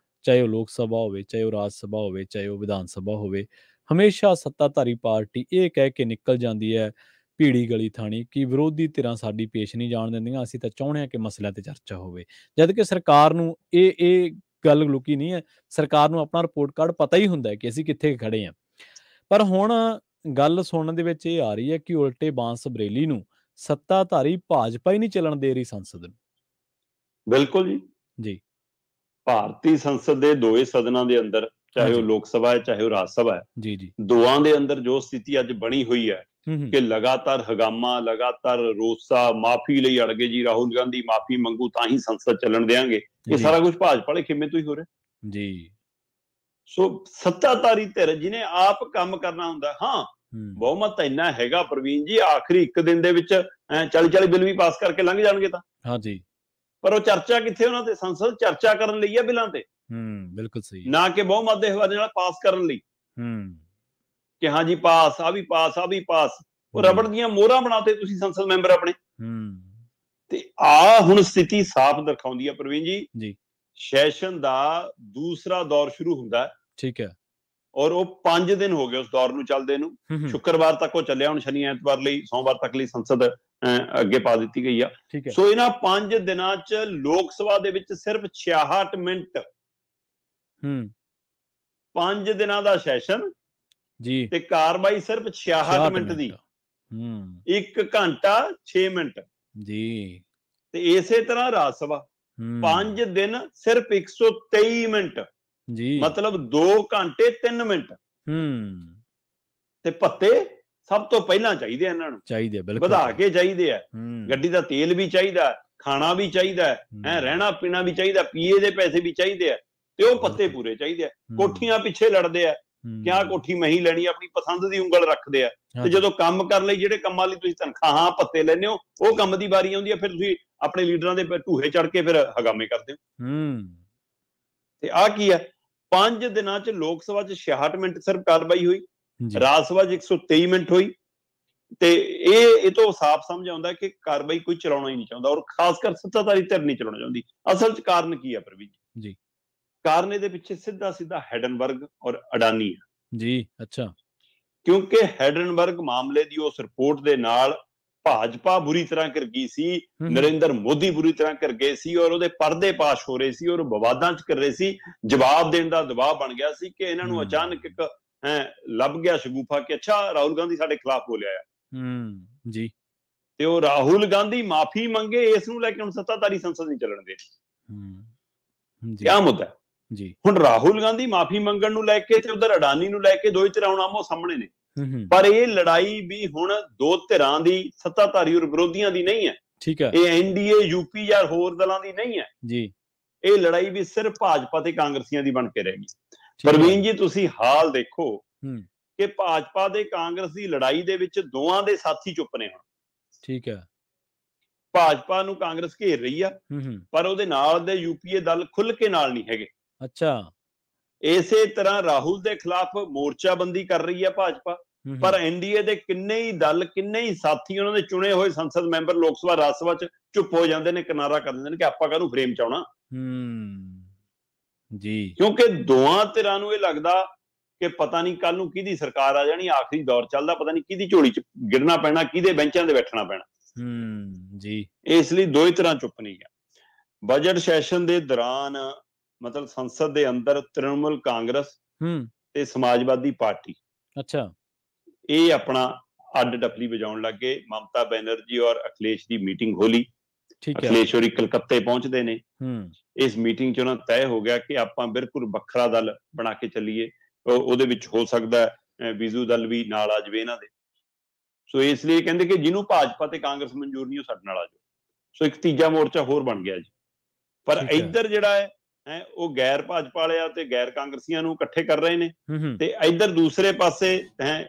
ਚਾਹੇ ਉਹ ਲੋਕ ਸਭਾ ਹੋਵੇ, ਚਾਹੇ ਉਹ ਰਾਜ ਸਭਾ ਹੋਵੇ, ਚਾਹੇ ਉਹ ਵਿਧਾਨ ਸਭਾ ਹੋਵੇ। ਹਮੇਸ਼ਾ ਸੱਤਾਧਾਰੀ ਪਾਰਟੀ ਇਹ ਕਹਿ ਕੇ ਨਿਕਲ ਜਾਂਦੀ ਹੈ ਭੀੜੀ ਗਲੀ ਥਾਣੀ ਕਿ ਵਿਰੋਧੀ ਧਿਰਾਂ ਸਾਡੀ ਪੇਸ਼ ਨਹੀਂ ਜਾਣ ਦਿੰਦੀਆਂ, ਅਸੀਂ ਤਾਂ ਚਾਹੁੰਦੇ ਹਾਂ ਕਿ ਮਸਲਿਆਂ ਤੇ ਚਰਚਾ ਹੋਵੇ। ਜਦ ਕਿ ਸਰਕਾਰ ਨੂੰ ਇਹ ਗੱਲ ਲੁਕੀ ਨਹੀਂ ਹੈ, ਸਰਕਾਰ ਨੂੰ ਆਪਣਾ ਰਿਪੋਰਟ ਕਾਰਡ ਪਤਾ ਹੀ ਹੁੰਦਾ ਹੈ ਕਿ ਅਸੀਂ ਕਿੱਥੇ ਖੜੇ ਹਾਂ। ਪਰ ਹੁਣ ਗੱਲ ਸੁਣਨ ਦੇ ਵਿੱਚ ਇਹ ਆ ਰਹੀ ਹੈ ਕਿ ਉਲਟੇ ਬਾਂਸ ਬਰੇਲੀ ਨੂੰ ਸੱਤਾਧਾਰੀ ਭਾਜਪਾ ਹੀ ਨਹੀਂ ਚੱਲਣ ਦੇ ਰਹੀ ਸੰਸਦ ਨੂੰ। ਬਿਲਕੁਲ ਜੀ, ਜੀ ਭਾਰਤੀ ਸੰਸਦ ਦੇ ਦੋਵੇਂ ਸਦਨਾਂ ਦੇ ਅੰਦਰ, ਚਾਹੇ ਉਹ ਲੋਕ ਸਭਾ ਹੈ ਚਾਹੇ ਉਹ ਰਾਜ ਸਭਾ ਹੈ, ਜੀ ਜੀ, ਦੋਵਾਂ ਦੇ ਅੰਦਰ ਜੋ ਸਥਿਤੀ ਅੱਜ ਬਣੀ ਹੋਈ ਹੈ ਕਿ ਲਗਾਤਾਰ ਹਗਾਮਾ, ਲਗਾਤਾਰ ਰੋਸਾ, ਮਾਫੀ ਲਈ ਅੜ ਗਏ ਜੀ, ਰਾਹੁਲ ਗਾਂਧੀ ਮਾਫੀ ਮੰਗੂ ਤਾਂ ਹੀ ਸੰਸਦ ਚੱਲਣ ਦੇਾਂਗੇ, ਇਹ ਸਾਰਾ ਕੁਝ ਭਾਜਪਾ ਵਾਲੇ ਖੇਮੇ ਤੋਂ ਹੀ ਹੋ ਰਿਹਾ ਜੀ। ਸੋ ਸੱਤਾਧਾਰੀ ਧਿਰ ਜਿਹਨੇ ਆਪ ਕੰਮ ਕਰਨਾ ਹੁੰਦਾ, ਹਾਂ ਬਹੁਮਤ ਇੰਨਾ ਹੈਗਾ ਪ੍ਰਵੀਨ ਜੀ, ਆਖਰੀ ਇੱਕ ਦਿਨ ਦੇ ਵਿੱਚ 40-40 ਬਿੱਲ ਵੀ ਪਾਸ ਕਰਕੇ ਲੰਘ ਜਾਣਗੇ ਤਾਂ, ਹਾਂਜੀ, ਪਰ ਉਹ ਚਰਚਾ ਕਿੱਥੇ, ਉਹਨਾਂ ਤੇ ਸੰਸਦ ਚਰਚਾ ਕਰਨ ਲਈ ਹੈ ਬਿੱਲਾਂ ਤੇ, ਬਿਲਕੁਲ ਸਹੀ, ਨਾ ਕਿ ਬਹੁਮਤ ਦੇ ਹਵਾਲੇ ਨਾਲ ਪਾਸ ਕਰਨ ਲਈ ਕਿ ਹਾਂ ਜੀ ਪਾਸ, ਆ ਵੀ ਪਾਸ, ਆ ਵੀ ਪਾਸ। ਉਹ ਰਬੜ ਦੀਆਂ ਮੋਹਰਾਂ ਬਣਾਤੇ ਤੁਸੀਂ ਸੰਸਦ ਮੈਂਬਰ ਆਪਣੇ। ਤੇ ਆ ਹੁਣ ਸਥਿਤੀ ਸਾਫ਼ ਦਿਖਾਉਂਦੀ ਹੈ ਪ੍ਰਵੀਨ ਜੀ, ਸੈਸ਼ਨ ਦਾ ਦੂਸਰਾ ਦੌਰ ਸ਼ੁਰੂ ਹੁੰਦਾ ਹੈ, ਠੀਕ ਹੈ, ਔਰ ਉਹ 5 ਦਿਨ ਹੋ ਗਏ ਉਸ ਦੌਰ ਨੂੰ ਚੱਲਦੇ ਨੂੰ। ਸ਼ੁੱਕਰਵਾਰ ਤੱਕ ਉਹ ਚੱਲਿਆ, ਹੁਣ ਸ਼ਨੀ ਐਤਵਾਰ ਲਈ, ਸੋਮਵਾਰ ਤੱਕ ਲਈ ਸੰਸਦ ਅੱਗੇ ਪਾ ਦਿੱਤੀ ਗਈ ਆ। ਸੋ ਇਹਨਾਂ 5 ਦਿਨਾਂ ਚ ਲੋਕ ਸਭਾ ਦੇ ਵਿੱਚ ਸਿਰਫ 66 ਮਿੰਟ, 5 ਦਿਨਾਂ ਦਾ ਸੈਸ਼ਨ ਜੀ, ਤੇ ਕਾਰਵਾਈ ਸਿਰਫ 66 ਮਿੰਟ ਦੀ, 1 ਘੰਟਾ 6 ਮਿੰਟ ਜੀ। ਤੇ ਇਸੇ ਤਰ੍ਹਾਂ ਰਾਜ ਸਭਾ 5 ਦਿਨ ਸਿਰਫ 123 ਮਿੰਟ ਜੀ, ਮਤਲਬ 2 ਘੰਟੇ 3 ਮਿੰਟ। ਤੇ ਭੱਤੇ ਸਭ ਤੋਂ ਪਹਿਲਾਂ ਚਾਹੀਦੇ ਆ ਇਹਨਾਂ ਨੂੰ, ਚਾਹੀਦੇ ਵਧਾ ਕੇ ਚਾਹੀਦੇ ਆ, ਗੱਡੀ ਦਾ ਤੇਲ ਵੀ ਚਾਹੀਦਾ, ਖਾਣਾ ਵੀ ਚਾਹੀਦਾ ਹੈ, ਰਹਿਣਾ ਪੀਣਾ ਵੀ ਚਾਹੀਦਾ, ਪੀਏ ਦੇ ਪੈਸੇ ਵੀ ਚਾਹੀਦੇ ਆ, ਤੇ ਉਹ ਭੱਤੇ ਪੂਰੇ ਚਾਹੀਦੇ ਆ। ਕੋਠੀਆਂ ਪਿੱਛੇ ਲੜਦੇ ਆ, ਕਿਆ ਕੋਠੀ ਮੈਂ ਹੀ ਲੈਣੀ, ਆਪਣੀ ਪਸੰਦ ਦੀ ਉਂਗਲ ਰੱਖਦੇ ਆ, ਤੇ ਜਦੋਂ ਕੰਮ ਕਰਨ ਲਈ ਜਿਹੜੇ ਕੰਮਾਂ ਲਈ ਤੁਸੀਂ ਤਨਖਾਹਾਂ ਭੱਤੇ ਲੈਂਦੇ ਹੋ, ਉਹ ਕੰਮ ਦੀ ਵਾਰੀ ਆਉਂਦੀ ਆ, ਫਿਰ ਤੁਸੀਂ ਆਪਣੇ ਲੀਡਰਾਂ ਦੇ ਢੂਹੇ ਚੜ ਕੇ ਫਿਰ ਹਗਾਮੇ ਕਰਦੇ ਹੋ। ਤੇ ਆਹ ਕੀ ਹੈ, 5 ਦਿਨਾਂ ਚ ਲੋਕ ਸਭਾ ਚ 66 ਮਿੰਟ ਸਿਰਫ ਕਾਰਵਾਈ ਹੋਈ, ਰਾਜ ਸਭਾ ਚ 123 ਮਿੰਟ ਹੋਈ। ਤੇ ਇਹ ਤੋਂ ਸਾਫ਼ ਸਮਝ ਆਉਂਦਾ ਕਿ ਕਾਰਵਾਈ ਕੋਈ ਚਲਾਉਣਾ ਹੀ ਨਹੀਂ ਚਾਹੁੰਦਾ, ਔਰ ਖਾਸ ਕਰ ਸੱਤਾਧਾਰੀ ਧਿਰ ਨਹੀਂ ਚਲਾਉਣਾ ਚਾਹੁੰਦੀ। ਅਸਲ ਚ ਕਾਰਨ ਕੀ ਹੈ ਪ੍ਰਵੀਨ ਜੀ? ਕਾਰਨ ਇਹਦੇ ਪਿੱਛੇ ਸਿੱਧਾ ਸਿੱਧਾ ਹੈਡਨਬਰਗ ਔਰ ਅਡਾਨੀ ਹੈ ਜੀ। ਅੱਛਾ, ਕਿਉਂਕਿ ਹੈਡਨਬਰਗ ਮਾਮਲੇ ਦੀ ਉਸ ਰਿਪੋਰਟ ਦੇ ਨਾਲ ਭਾਜਪਾ ਬੁਰੀ ਤਰ੍ਹਾਂ ਘਿਰ ਗਈ ਸੀ, ਨਰਿੰਦਰ ਮੋਦੀ ਬੁਰੀ ਤਰ੍ਹਾਂ ਘਿਰ ਗਏ ਸੀ, ਔਰ ਉਹਦੇ ਪਰਦੇ ਪਾਸ਼ ਹੋ ਰਹੇ ਸੀ, ਔਰ ਵਿਵਾਦਾਂ ਚ ਘਿਰ ਰਹੇ ਸੀ। ਜਵਾਬ ਦੇਣ ਦਾ ਦਬਾਅ ਬਣ ਗਿਆ ਸੀ ਕਿ ਇਹਨਾਂ ਨੂੰ ਅਚਾਨਕ ਇੱਕ ਲੱਭ ਗਿਆ ਸ਼ਗੂਫਾ ਕਿ ਅੱਛਾ ਰਾਹੁਲ ਗਾਂਧੀ ਸਾਡੇ ਖਿਲਾਫ ਬੋਲਿਆ ਆ ਜੀ, ਤੇ ਉਹ ਰਾਹੁਲ ਗਾਂਧੀ ਮਾਫੀ ਮੰਗੇ, ਇਸ ਨੂੰ ਲੈ ਕੇ ਹੁਣ ਸੱਤਾਧਾਰੀ ਸੰਸਦ ਨਹੀਂ ਚੱਲਣ ਦੇ। ਕਿਆ ਮੁੱਦਾ ਜੀ? ਹੁਣ ਰਾਹੁਲ ਗਾਂਧੀ ਮਾਫੀ ਮੰਗਣ ਨੂੰ ਲੈ ਕੇ ਤੇ ਉਧਰ ਅਡਾਨੀ ਨੂੰ ਲੈ ਕੇ ਦੋਈ ਧਿਰਾਂ ਹੁਣ ਆਮੋ ਸਾਹਮਣੇ ਨੇ, ਪਰ ਇਹ ਲੜਾਈ ਵੀ ਹੁਣ ਦੋ ਧਿਰਾਂ ਦੀ, ਸੱਤਾਧਾਰੀ ਔਰ ਵਿਰੋਧੀਆਂ ਦੀ ਨਹੀਂ ਹੈ। ਠੀਕ ਹੈ, ਇਹ ਐਨਡੀਏ, ਯੂਪੀ ਜਾਂ ਹੋਰ ਦਲਾਂ ਦੀ ਨਹੀਂ ਹੈ ਜੀ। ਇਹ ਲੜਾਈ ਵੀ ਸਿਰਫ ਭਾਜਪਾ ਤੇ ਕਾਂਗਰਸੀਆਂ ਦੀ ਬਣ ਕੇ ਰਹੇਗੀ। ਪ੍ਰਵੀਨ ਜੀ, ਤੁਸੀਂ ਹਾਲ ਦੇਖੋ ਕਿ ਭਾਜਪਾ ਦੇ ਕਾਂਗਰਸ ਦੀ ਲੜਾਈ ਦੇ ਵਿੱਚ ਦੋਵਾਂ ਦੇ ਸਾਥੀ ਚੁੱਪ ਨੇ ਹੁਣ। ਠੀਕ ਹੈ, ਭਾਜਪਾ ਨੂੰ ਕਾਂਗਰਸ ਘੇਰ ਰਹੀ ਆ, ਪਰ ਉਹਦੇ ਨਾਲ ਦੇ ਯੂਪੀਏ ਦਲ ਖੁੱਲ ਕੇ ਨਾਲ ਨਹੀਂ ਹੈਗੇ। ਅੱਛਾ, ਇਸੇ ਤਰ੍ਹਾਂ ਰਾਹੁਲ ਦੇ ਖਿਲਾਫ ਮੋਰਚਾਬੰਦੀ ਕਰ ਰਹੀ ਹੈ ਭਾਜਪਾ, ਪਰ ਐਨਡੀਏ ਦੇ ਕਿੰਨੇ ਹੀ ਦਲ, ਕਿੰਨੇ ਹੀ ਸਾਥੀ, ਉਹਨਾਂ ਦੇ ਚੁਣੇ ਹੋਏ ਸੰਸਦ ਮੈਂਬਰ ਲੋਕ ਸਭਾ, ਰਾਜ ਸਭਾ ਚ ਚੁੱਪ ਹੋ ਜਾਂਦੇ ਨੇ, ਕਿਨਾਰਾ ਕਰ ਦਿੰਦੇ ਨੇ ਕਿ ਆਪਾਂ ਕਾਹਨੂੰ ਫਰੇਮ ਚ ਆਉਣਾ ਜੀ। ਕਿਉਂਕਿ ਦੋਵਾਂ ਧਿਰਾਂ ਨੂੰ ਇਹ ਲੱਗਦਾ ਕਿ ਪਤਾ ਨਹੀਂ ਕੱਲ ਨੂੰ ਕਿਹਦੀ ਸਰਕਾਰ ਆ ਜਾਣੀ, ਆਖਰੀ ਦੌਰ ਚੱਲਦਾ, ਪਤਾ ਨਹੀਂ ਕਿਹਦੀ ਝੋਲੀ ਚ ਗਿਰਨਾ ਪੈਣਾ, ਕਿਹਦੇ ਬੈਂਚਾਂ ਤੇ ਬੈਠਣਾ ਪੈਣਾ ਜੀ। ਇਸ ਲਈ ਦੋਈ ਧਿਰਾਂ ਚੁੱਪ ਨਹੀਂ ਆ। ਬਜਟ ਸੈਸ਼ਨ ਦੇ ਦੌਰਾਨ ਮਤਲਬ ਸੰਸਦ ਦੇ ਅੰਦਰ ਤ੍ਰਿਣਮੂਲ ਕਾਂਗਰਸ ਤੇ ਸਮਾਜਵਾਦੀ ਪਾਰਟੀ, ਅੱਛਾ, ਇਹ ਆਪਣਾ ਅੱਡ ਡਫਲੀ ਵਜਾਉਣ ਲੱਗੇ। ਮਮਤਾ ਬੈਨਰਜੀ ਔਰ ਅਖਿਲੇਸ਼ ਦੀ ਮੀਟਿੰਗ ਹੋ ਲਈ। ਅਖਿਲੇਸ਼ ਹੋਰੀ ਕਲਕੱਤੇ ਪਹੁੰਚਦੇ ਨੇ। ਇਸ ਮੀਟਿੰਗ ਚ ਉਹਨਾਂ ਤੈਅ ਹੋ ਗਿਆ ਕਿ ਆਪਾਂ ਬਿਲਕੁਲ ਵੱਖਰਾ ਦਲ ਬਣਾ ਕੇ ਚੱਲੀਏ, ਉਹਦੇ ਵਿੱਚ ਹੋ ਸਕਦਾ ਬੀਜੂ ਦਲ ਵੀ ਨਾਲ ਆ ਜਾਵੇ ਇਹਨਾਂ ਦੇ। ਸੋ ਇਸ ਲਈ ਕਹਿੰਦੇ ਕਿ ਜਿਹਨੂੰ ਭਾਜਪਾ ਤੇ ਕਾਂਗਰਸ ਮਨਜ਼ੂਰ ਨਹੀਂ, ਉਹ ਸਾਡੇ ਨਾਲ ਆ ਜਾਓ। ਸੋ ਇੱਕ ਤੀਜਾ ਮੋਰਚਾ ਹੋਰ ਬਣ ਗਿਆ ਜੀ। ਪਰ ਇੱਧਰ ਜਿਹੜਾ ਹੈ ਉਹ ਗੈਰ ਭਾਜਪਾ ਵਾਲਿਆਂ ਤੇ ਗੈਰ ਕਾਂਗਰਸੀਆਂ ਨੂੰ ਇਕੱਠੇ ਕਰ ਰਹੇ ਨੇ, ਤੇ ਇੱਧਰ ਦੂਸਰੇ ਪਾਸੇ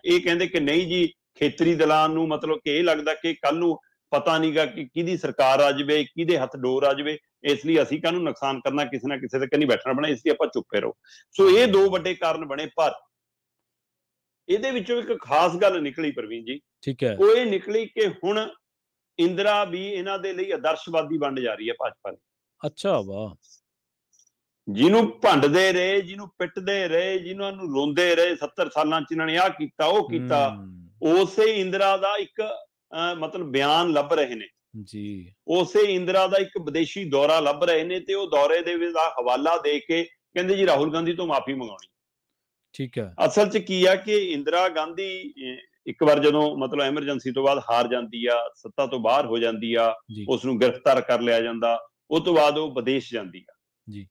ਇਹ ਕਹਿੰਦੇ ਕਿ ਨਹੀਂ ਜੀ, ਖੇਤਰੀ ਦਲਾਂ ਨੂੰ ਮਤਲਬ ਕਿ ਇਹ ਲੱਗਦਾ ਕਿ ਕੱਲ ਨੂੰ ਪਤਾ ਨਹੀਂਗਾ ਕਿ ਕਿਹਦੀ ਸਰਕਾਰ ਆ ਜਾਵੇ, ਕਿਹਦੇ ਹੱਥ ਡੋਰ ਆ ਜਾਵੇ, ਇਸ ਲਈ ਅਸੀਂ ਕਾਹਨੂੰ ਨੁਕਸਾਨ ਕਰਨਾ, ਕਿਸੇ ਨਾ ਕਿਸੇ ਤੇ ਨਹੀਂ ਬੈਠਣਾ ਬਣਾ, ਇਸ ਲਈ ਆਪਾਂ ਚੁੱਪੇ ਰਹੋ। ਸੋ ਇਹ ਦੋ ਵੱਡੇ ਕਾਰਨ ਬਣੇ। ਪਰ ਇਹਦੇ ਵਿੱਚੋਂ ਇੱਕ ਖਾਸ ਗੱਲ ਨਿਕਲੀ ਪ੍ਰਵੀਨ ਜੀ, ਠੀਕ ਹੈ, ਉਹ ਇਹ ਨਿਕਲੀ ਕਿ ਹੁਣ ਇੰਦਰਾ ਵੀ ਇਹਨਾਂ ਦੇ ਲਈ ਆਦਰਸ਼ਵਾਦੀ ਬਣ ਜਾ ਰਹੀ ਹੈ ਭਾਜਪਾ ਦੀ। ਅੱਛਾ, ਵਾਹ। ਜਿਹਨੂੰ ਭੰਡਦੇ ਰਹੇ, ਜਿਹਨੂੰ ਪਿੱਟਦੇ ਰਹੇ, ਜਿਹਨਾਂ ਨੂੰ ਰੋਂਦੇ ਰਹੇ 70 ਸਾਲਾਂ ਚ ਇਹਨਾਂ ਨੇ ਆਹ ਕੀਤਾ ਉਹ ਕੀਤਾ, ਉਸੇ ਇੰਦਰਾ ਦਾ ਇੱਕ ਮਤਲਬ ਬਿਆਨ ਲੱਭ ਰਹੇ ਨੇ ਜੀ, ਉਸੇ ਇੰਦਰਾ ਦਾ ਇੱਕ ਵਿਦੇਸ਼ੀ ਦੌਰਾ ਲੱਭ ਰਹੇ ਨੇ, ਤੇ ਉਹ ਦੌਰੇ ਦੇ ਵਿੱਚ ਹਵਾਲਾ ਦੇ ਕੇ ਕਹਿੰਦੇ ਜੀ ਰਾਹੁਲ ਗਾਂਧੀ ਤੋਂ ਮਾਫੀ ਮੰਗਾਉਣੀ। ਠੀਕ ਹੈ। ਅਸਲ ਚ ਕੀ ਆ ਕਿ ਇੰਦਰਾ ਗਾਂਧੀ ਇੱਕ ਵਾਰ ਜਦੋਂ ਮਤਲਬ ਐਮਰਜੈਂਸੀ ਤੋਂ ਬਾਅਦ ਹਾਰ ਜਾਂਦੀ ਆ, ਸੱਤਾ ਤੋਂ ਬਾਹਰ ਹੋ ਜਾਂਦੀ ਆ, ਉਸ ਨੂੰ ਗ੍ਰਿਫਤਾਰ ਕਰ ਲਿਆ ਜਾਂਦਾ, ਉਹ ਤੋਂ ਬਾਅਦ ਉਹ ਵਿਦੇਸ਼ ਜਾਂਦੀ ਆ ਜੀ,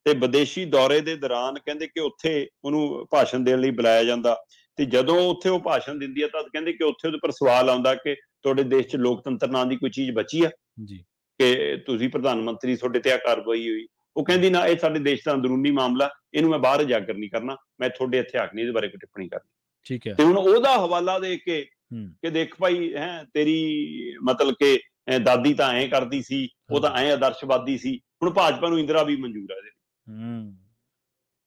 ਤੇ ਵਿਦੇਸ਼ੀ ਦੌਰੇ ਦੇ ਦੌਰਾਨ ਕਹਿੰਦੇ ਕਿ ਉੱਥੇ ਉਹਨੂੰ ਭਾਸ਼ਣ ਦੇਣ ਲਈ ਬੁਲਾਇਆ ਜਾਂਦਾ, ਤੇ ਜਦੋਂ ਉੱਥੇ ਉਹ ਭਾਸ਼ਣ ਦਿੰਦੀ ਆ ਤਾਂ ਕਹਿੰਦੇ ਕਿ ਉੱਥੇ ਉਹਦੇ ਪਰ ਸਵਾਲ ਆਉਂਦਾ ਕਿ ਤੁਹਾਡੇ ਦੇਸ਼ 'ਚ ਲੋਕਤੰਤਰ ਨਾਂ ਦੀ ਕੋਈ ਚੀਜ਼ ਬਚੀ ਆ ਜੀ, ਕਿ ਤੁਸੀਂ ਪ੍ਰਧਾਨ ਮੰਤਰੀ ਤੁਹਾਡੇ ਤੇ ਆ ਕਾਰਵਾਈ ਹੋਈ। ਉਹ ਕਹਿੰਦੀ ਨਾ, ਇਹ ਸਾਡੇ ਦੇਸ਼ ਦਾ ਅੰਦਰੂਨੀ ਮਾਮਲਾ, ਇਹਨੂੰ ਮੈਂ ਬਾਹਰ ਉਜਾਗਰ ਨਹੀਂ ਕਰਨਾ, ਮੈਂ ਤੁਹਾਡੇ ਇੱਥੇ ਆ ਕੇ ਨਹੀਂ ਇਹਦੇ ਬਾਰੇ ਕੋਈ ਟਿੱਪਣੀ ਕਰਨੀ। ਠੀਕ ਹੈ। ਤੇ ਹੁਣ ਉਹਦਾ ਹਵਾਲਾ ਦੇ ਕੇ ਕਿ ਦੇਖ ਭਾਈ ਹੈ ਤੇਰੀ ਮਤਲਬ ਕਿ ਦਾਦੀ ਤਾਂ ਐਂ ਕਰਦੀ ਸੀ, ਉਹ ਤਾਂ ਐਂ ਆਦਰਸ਼ਵਾਦੀ ਸੀ, ਹੁਣ ਭਾਜਪਾ ਨੂੰ ਇੰਦਰਾ ਵੀ ਮਨਜ਼ੂਰ ਹੈ ਇਹਦੇ,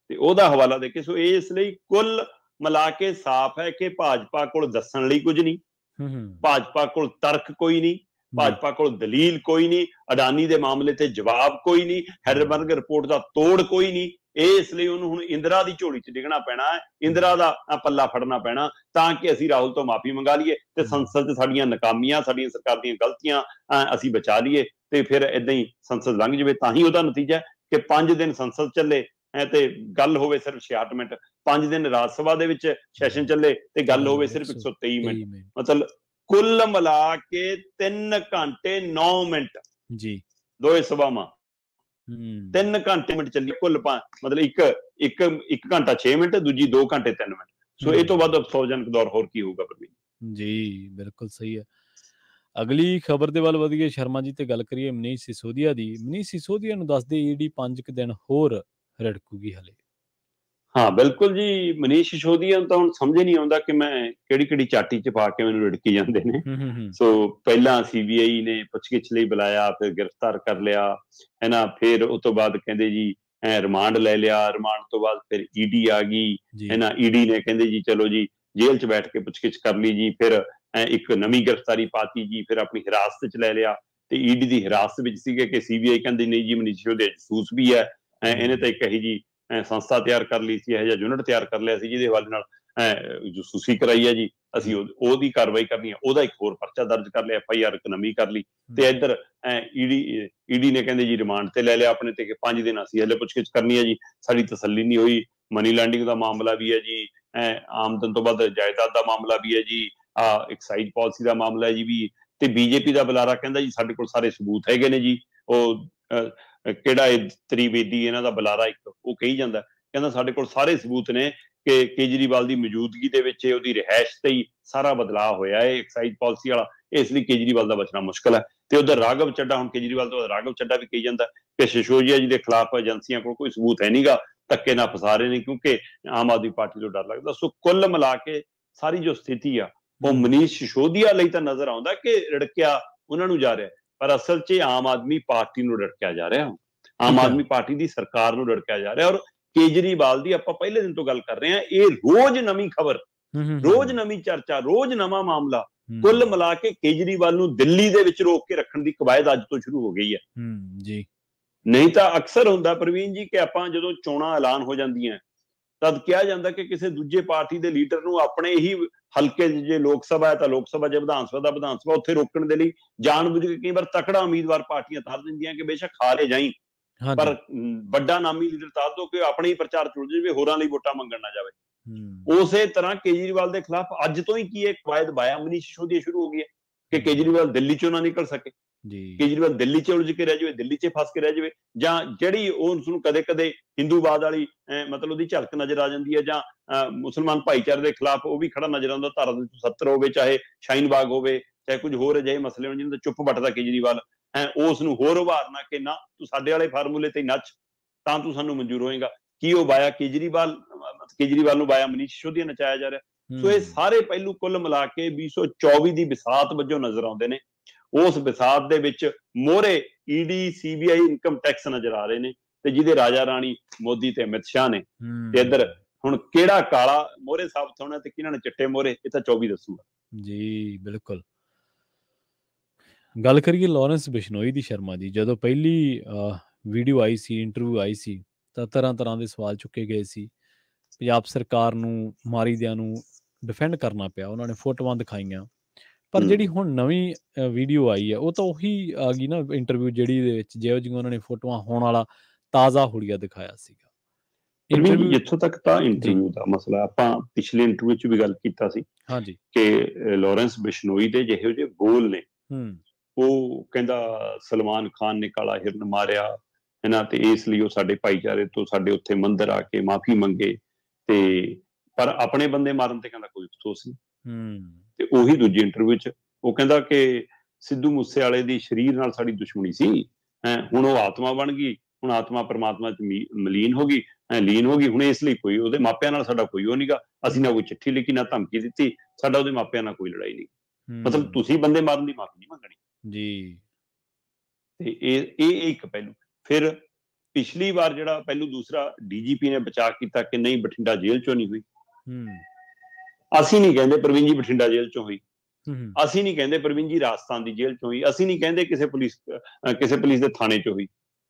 ਤੇ ਉਹਦਾ ਹਵਾਲਾ ਦੇ ਕੇ। ਸੋ ਇਸ ਲਈ ਕੁੱਲ ਮਿਲਾ ਕੇ ਸਾਫ਼ ਹੈ ਕਿ ਭਾਜਪਾ ਕੋਲ ਦੱਸਣ ਲਈ ਕੁਝ ਨਹੀਂ, ਭਾਜਪਾ ਕੋਲ ਤਰਕ ਕੋਈ ਨਹੀਂ, ਭਾਜਪਾ ਕੋਲ ਦਲੀਲ ਕੋਈ ਨਹੀਂ, ਅਡਾਨੀ ਦੇ ਮਾਮਲੇ ਤੇ ਜਵਾਬ ਕੋਈ ਨਹੀਂ, ਹੈਡਰਬਰਗ ਰਿਪੋਰਟ ਦਾ ਤੋੜ ਕੋਈ ਨਹੀਂ। ਇਸ ਲਈ ਉਹਨੂੰ ਹੁਣ ਇੰਦਰਾ ਦੀ ਝੋਲੀ 'ਚ ਡਿੱਗਣਾ ਪੈਣਾ ਹੈ, ਇੰਦਰਾ ਦਾ ਪੱਲਾ ਫੜਨਾ ਪੈਣਾ, ਤਾਂ ਕਿ ਅਸੀਂ ਰਾਹੁਲ ਤੋਂ ਮਾਫੀ ਮੰਗਾ ਲਈਏ ਤੇ ਸੰਸਦ 'ਚ ਸਾਡੀਆਂ ਨਾਕਾਮੀਆਂ, ਸਾਡੀਆਂ ਸਰਕਾਰ ਦੀਆਂ ਗਲਤੀਆਂ ਅਸੀਂ ਬਚਾ ਲਈਏ, ਤੇ ਫਿਰ ਏਦਾਂ ਹੀ ਸੰਸਦ ਲੰਘ ਜਾਵੇ। ਤਾਂ ਹੀ ਉਹਦਾ ਨਤੀਜਾ ਕਿ 5 ਦਿਨ ਸੰਸਦ ਚੱਲੇ ਤੇ ਗੱਲ ਹੋਵੇ ਸਿਰਫ 66 ਮਿੰਟ, 5 ਦਿਨ ਰਾਜ ਸਭਾ ਦੇ ਵਿੱਚ ਸੈਸ਼ਨ ਚੱਲੇ ਤੇ ਗੱਲ ਹੋਵੇ ਸਿਰਫ 123 ਮਿੰਟ, ਮਤਲਬ ਕੁੱਲ ਮਿਲਾ ਕੇ 3 ਘੰਟੇ 9 ਮਿੰਟ ਜੀ, ਦੋਵੇਂ ਸਭਾਵਾਂ 3 ਘੰਟੇ ਮਿੰਟ ਚੱਲੀ ਕੁੱਲ, ਮਤਲਬ ਇੱਕ ਘੰਟਾ 6 ਮਿੰਟ, ਦੂਜੀ 2 ਘੰਟੇ 3 ਮਿੰਟ। ਸੋ ਇਹ ਤੋਂ ਵੱਧ ਅਫਸੋਸਜਨਕ ਦੌਰ ਹੋਰ ਕੀ ਹੋਊਗਾ ਪ੍ਰਵੀਨ ਜੀ। ਬਿਲਕੁਲ ਸਹੀ ਹੈ। ਅਗਲੀ ਖਬਰ ਦੇ ਵੱਲ ਵਧੀਏ ਸ਼ਰਮਾ ਜੀ, ਤੇ ਗੱਲ ਕਰੀਏ ਮਨੀਸ਼ ਸਿਸੋਦੀਆ ਦੀ। ਮਨੀਸ਼ ਸਿਸੋਦੀਆ ਨੂੰ ਦੱਸਦੇ ਈਡੀ 5 ਦਿਨ ਹੋਰ ਰੜਕੂਗੀ ਹਲੇ। ਹਾਂ ਬਿਲਕੁਲ ਜੀ, ਮਨੀਸ਼ ਸਿਸੋਦੀਆ ਨੂੰ ਤਾਂ ਹੁਣ ਸਮਝ ਨਹੀਂ ਆਉਂਦਾ ਕਿ ਮੈਂ ਕਿਹੜੀ ਚਾਟੀ 'ਚ ਪਾ ਕੇ ਮੈਨੂੰ ਰਿੜਕੀ ਜਾਂਦੇ ਨੇ। ਸੋ ਪਹਿਲਾਂ CBI ਨੇ ਪੁੱਛਗਿੱਛ ਲਈ ਬੁਲਾਇਆ, ਫਿਰ ਗ੍ਰਿਫਤਾਰ ਕਰ ਲਿਆ ਹੈ ਨਾ, ਫਿਰ ਉਸ ਤੋਂ ਬਾਅਦ ਕਹਿੰਦੇ ਜੀ ਰਿਮਾਂਡ ਲੈ ਲਿਆ, ਰਿਮਾਂਡ ਤੋਂ ਬਾਅਦ ਫਿਰ ED ਆ ਗਈ ਹੈ ਨਾ, ED ਨੇ ਕਹਿੰਦੇ ਜੀ ਚਲੋ ਜੀ ਜੇਲ੍ਹ 'ਚ ਬੈਠ ਕੇ ਪੁੱਛਗਿੱਛ ਕਰ ਲਈ ਜੀ, ਫਿਰ ਇੱਕ ਨਵੀਂ ਗ੍ਰਿਫਤਾਰੀ ਪਾਤੀ ਜੀ, ਫਿਰ ਆਪਣੀ ਹਿਰਾਸਤ 'ਚ ਲੈ ਲਿਆ, ਤੇ ED ਦੀ ਹਿਰਾਸਤ ਵਿੱਚ ਸੀਗੇ ਕਿ CBI ਕਹਿੰਦੀ ਨਹੀਂ ਜੀ ਮਨੀਸ਼ ਸਿਸੋਦੀਆ ਜਸੂਸ ਵੀ ਹੈ, ਇਹਨੇ ਤਾਂ ਇੱਕ ਇਹੀ ਜੀ ਸੰਸਥਾ ਤਿਆਰ ਕਰ ਲਈ ਸੀ, ਇਹੋ ਜਿਹਾ ਯੂਨਿਟ ਤਿਆਰ ਕਰ ਲਿਆ ਸੀ ਜਿਹਦੇ ਹਵਾਲੇ ਨਾਲ ਜਸੂਸੀ ਕਰਾਈ ਹੈ ਜੀ, ਅਸੀਂ ਉਹਦੀ ਕਾਰਵਾਈ ਕਰਨੀ ਹੈ, ਉਹਦਾ ਇੱਕ ਹੋਰ ਪਰਚਾ ਦਰਜ ਕਰ ਲਿਆ, FIR ਇੱਕ ਨਵੀਂ ਕਰ ਲਈ, ਤੇ ਇੱਧਰ ED ਨੇ ਕਹਿੰਦੇ ਜੀ ਰਿਮਾਂਡ ਤੇ ਲੈ ਲਿਆ ਆਪਣੇ ਤੇ ਕਿ 5 ਦਿਨ ਅਸੀਂ ਹਲੇ ਪੁੱਛਗਿੱਛ ਕਰਨੀ ਹੈ ਜੀ, ਸਾਡੀ ਤਸੱਲੀ ਨਹੀਂ ਹੋਈ। ਮਨੀ ਲੈਂਡਿੰਗ ਦਾ ਮਾਮਲਾ ਵੀ ਹੈ ਜੀ, ਆਮਦਨ ਤੋਂ ਵੱਧ ਜਾਇਦਾਦ ਦਾ ਮਾਮਲਾ ਵੀ ਹੈ ਜੀ, ਐਕਸਾਈਜ਼ ਪਾਲਿਸੀ ਦਾ ਮਾਮਲਾ ਹੈ ਜੀ ਵੀ, ਤੇ BJP ਦਾ ਬੁਲਾਰਾ ਕਹਿੰਦਾ ਜੀ ਸਾਡੇ ਕੋਲ ਸਾਰੇ ਸਬੂਤ ਹੈਗੇ ਨੇ ਜੀ। ਉਹ ਕਿਹੜਾ ਤ੍ਰਿਵੇਦੀ ਇਹਨਾਂ ਦਾ ਬੁਲਾਰਾ ਇੱਕ, ਉਹ ਕਹੀ ਜਾਂਦਾ, ਕਹਿੰਦਾ ਸਾਡੇ ਕੋਲ ਸਾਰੇ ਸਬੂਤ ਨੇ ਕਿ ਕੇਜਰੀਵਾਲ ਦੀ ਮੌਜੂਦਗੀ ਦੇ ਵਿੱਚ ਉਹਦੀ ਰਿਹਾਇਸ਼ ਤੇ ਹੀ ਸਾਰਾ ਬਦਲਾਅ ਹੋਇਆ ਹੈ ਐਕਸਾਈਜ਼ ਪਾਲਿਸੀ ਵਾਲਾ, ਇਸ ਲਈ ਕੇਜਰੀਵਾਲ ਦਾ ਬਚਣਾ ਮੁਸ਼ਕਲ ਹੈ। ਤੇ ਉਧਰ ਰਾਘਵ ਚੱਡਾ, ਹੁਣ ਕੇਜਰੀਵਾਲ ਤੋਂ ਰਾਘਵ ਚੱਡਾ ਵੀ ਕਹੀ ਜਾਂਦਾ ਕਿ ਸਿਸੋਦੀਆ ਜੀ ਦੇ ਖਿਲਾਫ ਏਜੰਸੀਆਂ ਕੋਲ ਕੋਈ ਸਬੂਤ ਹੈ ਨਹੀਂਗਾ, ਧੱਕੇ ਨਾਲ ਫਸਾ ਰਹੇ ਨੇ ਕਿਉਂਕਿ ਆਮ ਆਦਮੀ ਪਾਰਟੀ ਤੋਂ ਡਰ ਲੱਗਦਾ। ਸੋ ਕੁੱਲ ਮਿਲਾ ਕੇ ਸਾਰੀ ਜੋ ਸਥਿਤੀ ਆ ਉਹ ਮਨੀਸ਼ ਸਿਸੋਦੀਆ ਲਈ ਤਾਂ ਨਜ਼ਰ ਆਉਂਦਾ ਕਿ ਰਿੜਕਿਆ ਉਹਨਾਂ ਨੂੰ ਜਾ ਰਿਹਾ, ਪਰ ਅਸਲ 'ਚ ਆਮ ਆਦਮੀ ਪਾਰਟੀ ਨੂੰ ਰਿੜਕਿਆ ਜਾ ਰਿਹਾ, ਆਮ ਆਦਮੀ ਪਾਰਟੀ ਦੀ ਸਰਕਾਰ ਨੂੰ ਰਿੜਕਿਆ ਜਾ ਰਿਹਾ। ਔਰ ਕੇਜਰੀਵਾਲ ਦੀ ਆਪਾਂ ਪਹਿਲੇ ਦਿਨ ਤੋਂ ਗੱਲ ਕਰ ਰਹੇ ਹਾਂ, ਇਹ ਰੋਜ਼ ਨਵੀਂ ਖਬਰ, ਰੋਜ਼ ਨਵੀਂ ਚਰਚਾ, ਰੋਜ਼ ਨਵਾਂ ਮਾਮਲਾ। ਕੁੱਲ ਮਿਲਾ ਕੇ ਕੇਜਰੀਵਾਲ ਨੂੰ ਦਿੱਲੀ ਦੇ ਵਿੱਚ ਰੋਕ ਕੇ ਰੱਖਣ ਦੀ ਕਵਾਇਦ ਅੱਜ ਤੋਂ ਸ਼ੁਰੂ ਹੋ ਗਈ ਹੈ ਜੀ। ਨਹੀਂ ਤਾਂ ਅਕਸਰ ਹੁੰਦਾ ਪ੍ਰਵੀਨ ਜੀ ਕਿ ਆਪਾਂ ਜਦੋਂ ਚੋਣਾਂ ਐਲਾਨ ਹੋ ਜਾਂਦੀਆਂ ਤਦ ਕਿਹਾ ਜਾਂਦਾ ਕਿ ਕਿਸੇ ਦੂਜੇ ਪਾਰਟੀ ਦੇ ਲੀਡਰ ਨੂੰ ਆਪਣੇ ਹੀ ਹਲਕੇ, ਜੇ ਲੋਕ ਸਭਾ ਹੈ ਤਾਂ ਲੋਕ ਸਭਾ, ਜੇ ਵਿਧਾਨ ਸਭਾ ਦਾ ਵਿਧਾਨ ਸਭਾ, ਉੱਥੇ ਰੋਕਣ ਦੇ ਲਈ ਜਾਣਬੁੱਝ ਕੇ ਕਈ ਵਾਰ ਤਕੜਾ ਉਮੀਦਵਾਰ ਪਾਰਟੀਆਂ ਤਾਰ ਦਿੰਦੀਆਂ ਕਿ ਬੇਸ਼ੱਕ ਹਾਰੇ ਜਾਈ, ਪਰ ਵੱਡਾ ਨਾਮੀ ਲੀਡਰ ਤਾਰ ਦੋ ਕਿ ਆਪਣੇ ਹੀ ਪ੍ਰਚਾਰ ਚੁੜ ਜਾਵੇ, ਹੋਰਾਂ ਲਈ ਵੋਟਾਂ ਮੰਗਣ ਨਾ ਜਾਵੇ। ਉਸੇ ਤਰ੍ਹਾਂ ਕੇਜਰੀਵਾਲ ਦੇ ਖਿਲਾਫ ਅੱਜ ਤੋਂ ਹੀ ਕੀ ਇਹ ਕਵਾਇਦ ਬਾਇਆ ਮਨੀਸ਼ ਸਿਸੋਦੀਆ ਸ਼ੁਰੂ ਹੋ ਗਈ ਹੈ ਕਿ ਕੇਜਰੀਵਾਲ ਦਿੱਲੀ ਚੋਂ ਨਾ ਨਿਕਲ ਸਕੇ, ਕੇਜਰੀਵਾਲ ਦਿੱਲੀ 'ਚ ਉਲਝ ਕੇ ਰਹਿ ਜਾਵੇ, ਦਿੱਲੀ 'ਚ ਫਸ ਕੇ ਰਹਿ ਜਾਵੇ, ਜਾਂ ਜਿਹੜੀ ਉਸਨੂੰ ਕਦੇ ਕਦੇ ਹਿੰਦੂਵਾਦ ਵਾਲੀ ਮਤਲਬ ਉਹਦੀ ਝਲਕ ਨਜ਼ਰ ਆ ਜਾਂਦੀ ਹੈ, ਜਾਂ ਮੁਸਲਮਾਨ ਭਾਈਚਾਰੇ ਦੇ ਖਿਲਾਫ ਉਹ ਵੀ ਖੜਾ ਨਜ਼ਰ ਆਉਂਦਾ, ਧਾਰਾ 270 ਹੋਵੇ, ਚਾਹੇ ਸ਼ਾਹੀਨ ਬਾਗ ਹੋਵੇ, ਚਾਹੇ ਕੁਝ ਹੋਰ ਅਜਿਹੇ ਮਸਲੇ ਹੋਣ ਜਿਹਨਾਂ ਦਾ ਚੁੱਪ ਵੱਟਦਾ ਕੇਜਰੀਵਾਲ, ਉਸ ਨੂੰ ਹੋਰ ਉਭਾਰਨਾ ਕਿ ਨਾ ਤੂੰ ਸਾਡੇ ਵਾਲੇ ਫਾਰਮੂਲੇ ਤੇ ਨੱਚ ਤਾਂ ਤੂੰ ਸਾਨੂੰ ਮਨਜ਼ੂਰ ਹੋਏਗਾ। ਕੀ ਉਹ ਬਾਇਆ ਕੇਜਰੀਵਾਲ ਨੂੰ ਬਾਇਆ ਮਨੀਸ਼ ਸਿਸੋਦੀਆ ਨਚਾਇਆ ਜਾ ਰਿਹਾ। ਸੋ ਇਹ ਸਾਰੇ ਪਹਿਲੂ ਕੁੱਲ ਮਿਲਾ ਕੇ 2024 ਦੀ ਵਿਸਾਤ ਵਜੋਂ ਨਜ਼ਰ ਆਉਂਦੇ ਨੇ। ਉਸ ਵਿਸਾਤ ਦੇ ਵਿੱਚ ਮੋਹਰੇ ED, CBI, ਇਨਕਮ ਟੈਕਸ ਨਜ਼ਰ ਆ ਰਹੇ ਨੇ, ਤੇ ਜਿਹਦੇ ਰਾਜਾ ਰਾਣੀ ਮੋਦੀ ਤੇ ਅਮਿਤ ਸ਼ਾਹ ਨੇ, ਤੇ ਇੱਧਰ ਹੁਣ ਕਿਹੜਾ ਕਾਲਾ ਮੋਹਰੇ ਸਾਬਤ ਹੋਣਾ ਤੇ ਕਿਹਨਾਂ ਨੇ ਚਿੱਟੇ ਮੋਹਰੇ, ਇਹ ਤਾਂ 24 ਦੱਸੂਗਾ ਜੀ। ਬਿਲਕੁਲ। ਗੱਲ ਕਰੀਏ ਲਾਰੈਂਸ ਬਿਸ਼ਨੋਈ ਦੀ ਸ਼ਰਮਾ ਦੀ, ਜਦੋਂ ਪਹਿਲੀ ਵੀਡੀਓ ਆਈ ਸੀ, ਇੰਟਰਵਿਊ ਆਈ ਸੀ, ਤਾਂ ਤਰ੍ਹਾਂ ਤਰ੍ਹਾਂ ਦੇ ਸਵਾਲ ਚੁੱਕੇ ਗਏ ਸੀ। ਪੰਜਾਬ ਸਰਕਾਰ ਨੂੰ ਮਾਰੀਦਿਆਂ ਨੂੰ ਡਿਫੈਂਡ ਕਰਨਾ ਪਿਆ, ਉਹਨਾਂ ਨੇ ਫੋਟੋਆਂ ਦਿਖਾਈਆਂ। ਪਰ ਜਿਹੜੀ ਹੁਣ ਨਵੀਂ ਵੀਡੀਓ ਆਈ ਹੈ, ਉਹ ਤਾਂ ਉਹੀ ਆ ਗਈ ਨਾ ਇੰਟਰਵਿਊ, ਜਿਹੜੀ ਦੇ ਵਿੱਚ ਜਿਹੋ ਜਿਹੀਆਂ ਉਹਨਾਂ ਨੇ ਫੋਟੋਆਂ ਹੋਣ ਵਾਲਾ ਤਾਜ਼ਾ ਹੁਲੀਆ ਦਿਖਾਇਆ ਸੀਗਾ। ਇੰਟਰਵਿਊ ਜਿੱਥੋਂ ਤੱਕ ਤਾਂ ਇੰਟਰਵਿਊ ਦਾ ਮਸਲਾ, ਆਪਾਂ ਪਿਛਲੇ ਇੰਟਰਵਿਊ 'ਚ ਵੀ ਗੱਲ ਕੀਤਾ ਸੀ ਹਾਂਜੀ ਕਿ ਲਾਰੈਂਸ ਬਿਸ਼ਨੋਈ ਦੇ ਜਿਹੋ ਜਿਹੇ ਬੋਲ ਨੇ, ਉਹ ਕਹਿੰਦਾ ਸਲਮਾਨ ਖਾਨ ਨੇ ਕਾਲਾ ਹਿਰਨ ਮਾਰਿਆ ਹੈ ਨਾ, ਤੇ ਇਸ ਲਈ ਉਹ ਸਾਡੇ ਭਾਈਚਾਰੇ ਤੋਂ ਸਾਡੇ ਉੱਥੇ ਮੰਦਿਰ ਆ ਕੇ ਮਾਫੀ ਮੰਗੇ, ਤੇ ਪਰ ਆਪਣੇ ਬੰਦੇ ਮਾਰਨ ਤੇ ਕਹਿੰਦਾ ਕੋਈ ਅਫਸੋਸ ਨਹੀਂ। ਤੇ ਉਹੀ ਦੂਜੀ ਇੰਟਰਵਿਊ 'ਚ ਉਹ ਕਹਿੰਦਾ ਕਿ ਸਿੱਧੂ ਮੂਸੇਵਾਲੇ ਦੀ ਸਰੀਰ ਨਾਲ ਸਾਡੀ ਦੁਸ਼ਮਣੀ ਸੀ, ਹੁਣ ਉਹ ਆਤਮਾ ਬਣ ਗਈ, ਹੁਣ ਆਤਮਾ ਪਰਮਾਤਮਾ 'ਚ ਲੀਨ ਹੋ ਗਈ, ਹੁਣ ਇਸ ਲਈ ਕੋਈ ਉਹਦੇ ਮਾਪਿਆਂ ਨਾਲ ਸਾਡਾ ਕੋਈ ਉਹ ਨਹੀਂਗਾ, ਅਸੀਂ ਨਾ ਕੋਈ ਚਿੱਠੀ ਲਿਖੀ ਨਾ ਧਮਕੀ ਦਿੱਤੀ, ਸਾਡਾ ਉਹਦੇ ਮਾਪਿਆਂ ਨਾਲ ਕੋਈ ਲੜਾਈ ਨਹੀਂ। ਮਤਲਬ ਤੁਸੀਂ ਬੰਦੇ ਮਾਰਨ ਦੀ ਮਾਫੀ ਨਹੀਂ ਮੰਗਣੀ ਜੀ। ਤੇ ਇਹ ਇੱਕ ਪਹਿਲੂ। ਫਿਰ ਪਿਛਲੀ ਵਾਰ ਜਿਹੜਾ ਪਹਿਲੂ ਦੂਸਰਾ, ਡੀਜੀਪੀ ਨੇ ਬਚਾਅ ਕੀਤਾ ਕਿ ਨਹੀਂ ਬਠਿੰਡਾ ਜੇਲ੍ਹ ਚੋਂ ਨਹੀਂ ਹੋਈ। ਅਸੀਂ ਨਹੀਂ ਕਹਿੰਦੇ ਪ੍ਰਵੀਨ ਜੀ ਬਠਿੰਡਾ ਜੇਲ੍ਹ ਚੋਂ ਹੋਈ, ਅਸੀਂ ਨਹੀਂ ਕਹਿੰਦੇ ਪ੍ਰਵੀਨ ਜੀ ਰਾਜਸਥਾਨ ਦੀ ਜੇਲ੍ਹ ਚੋਂ ਹੋਈ, ਅਸੀਂ ਨਹੀਂ ਕਹਿੰਦੇ ਕਿਸੇ ਪੁਲਿਸ ਦੇ ਥਾਣੇ ਚੋਂ ਹੋਈ,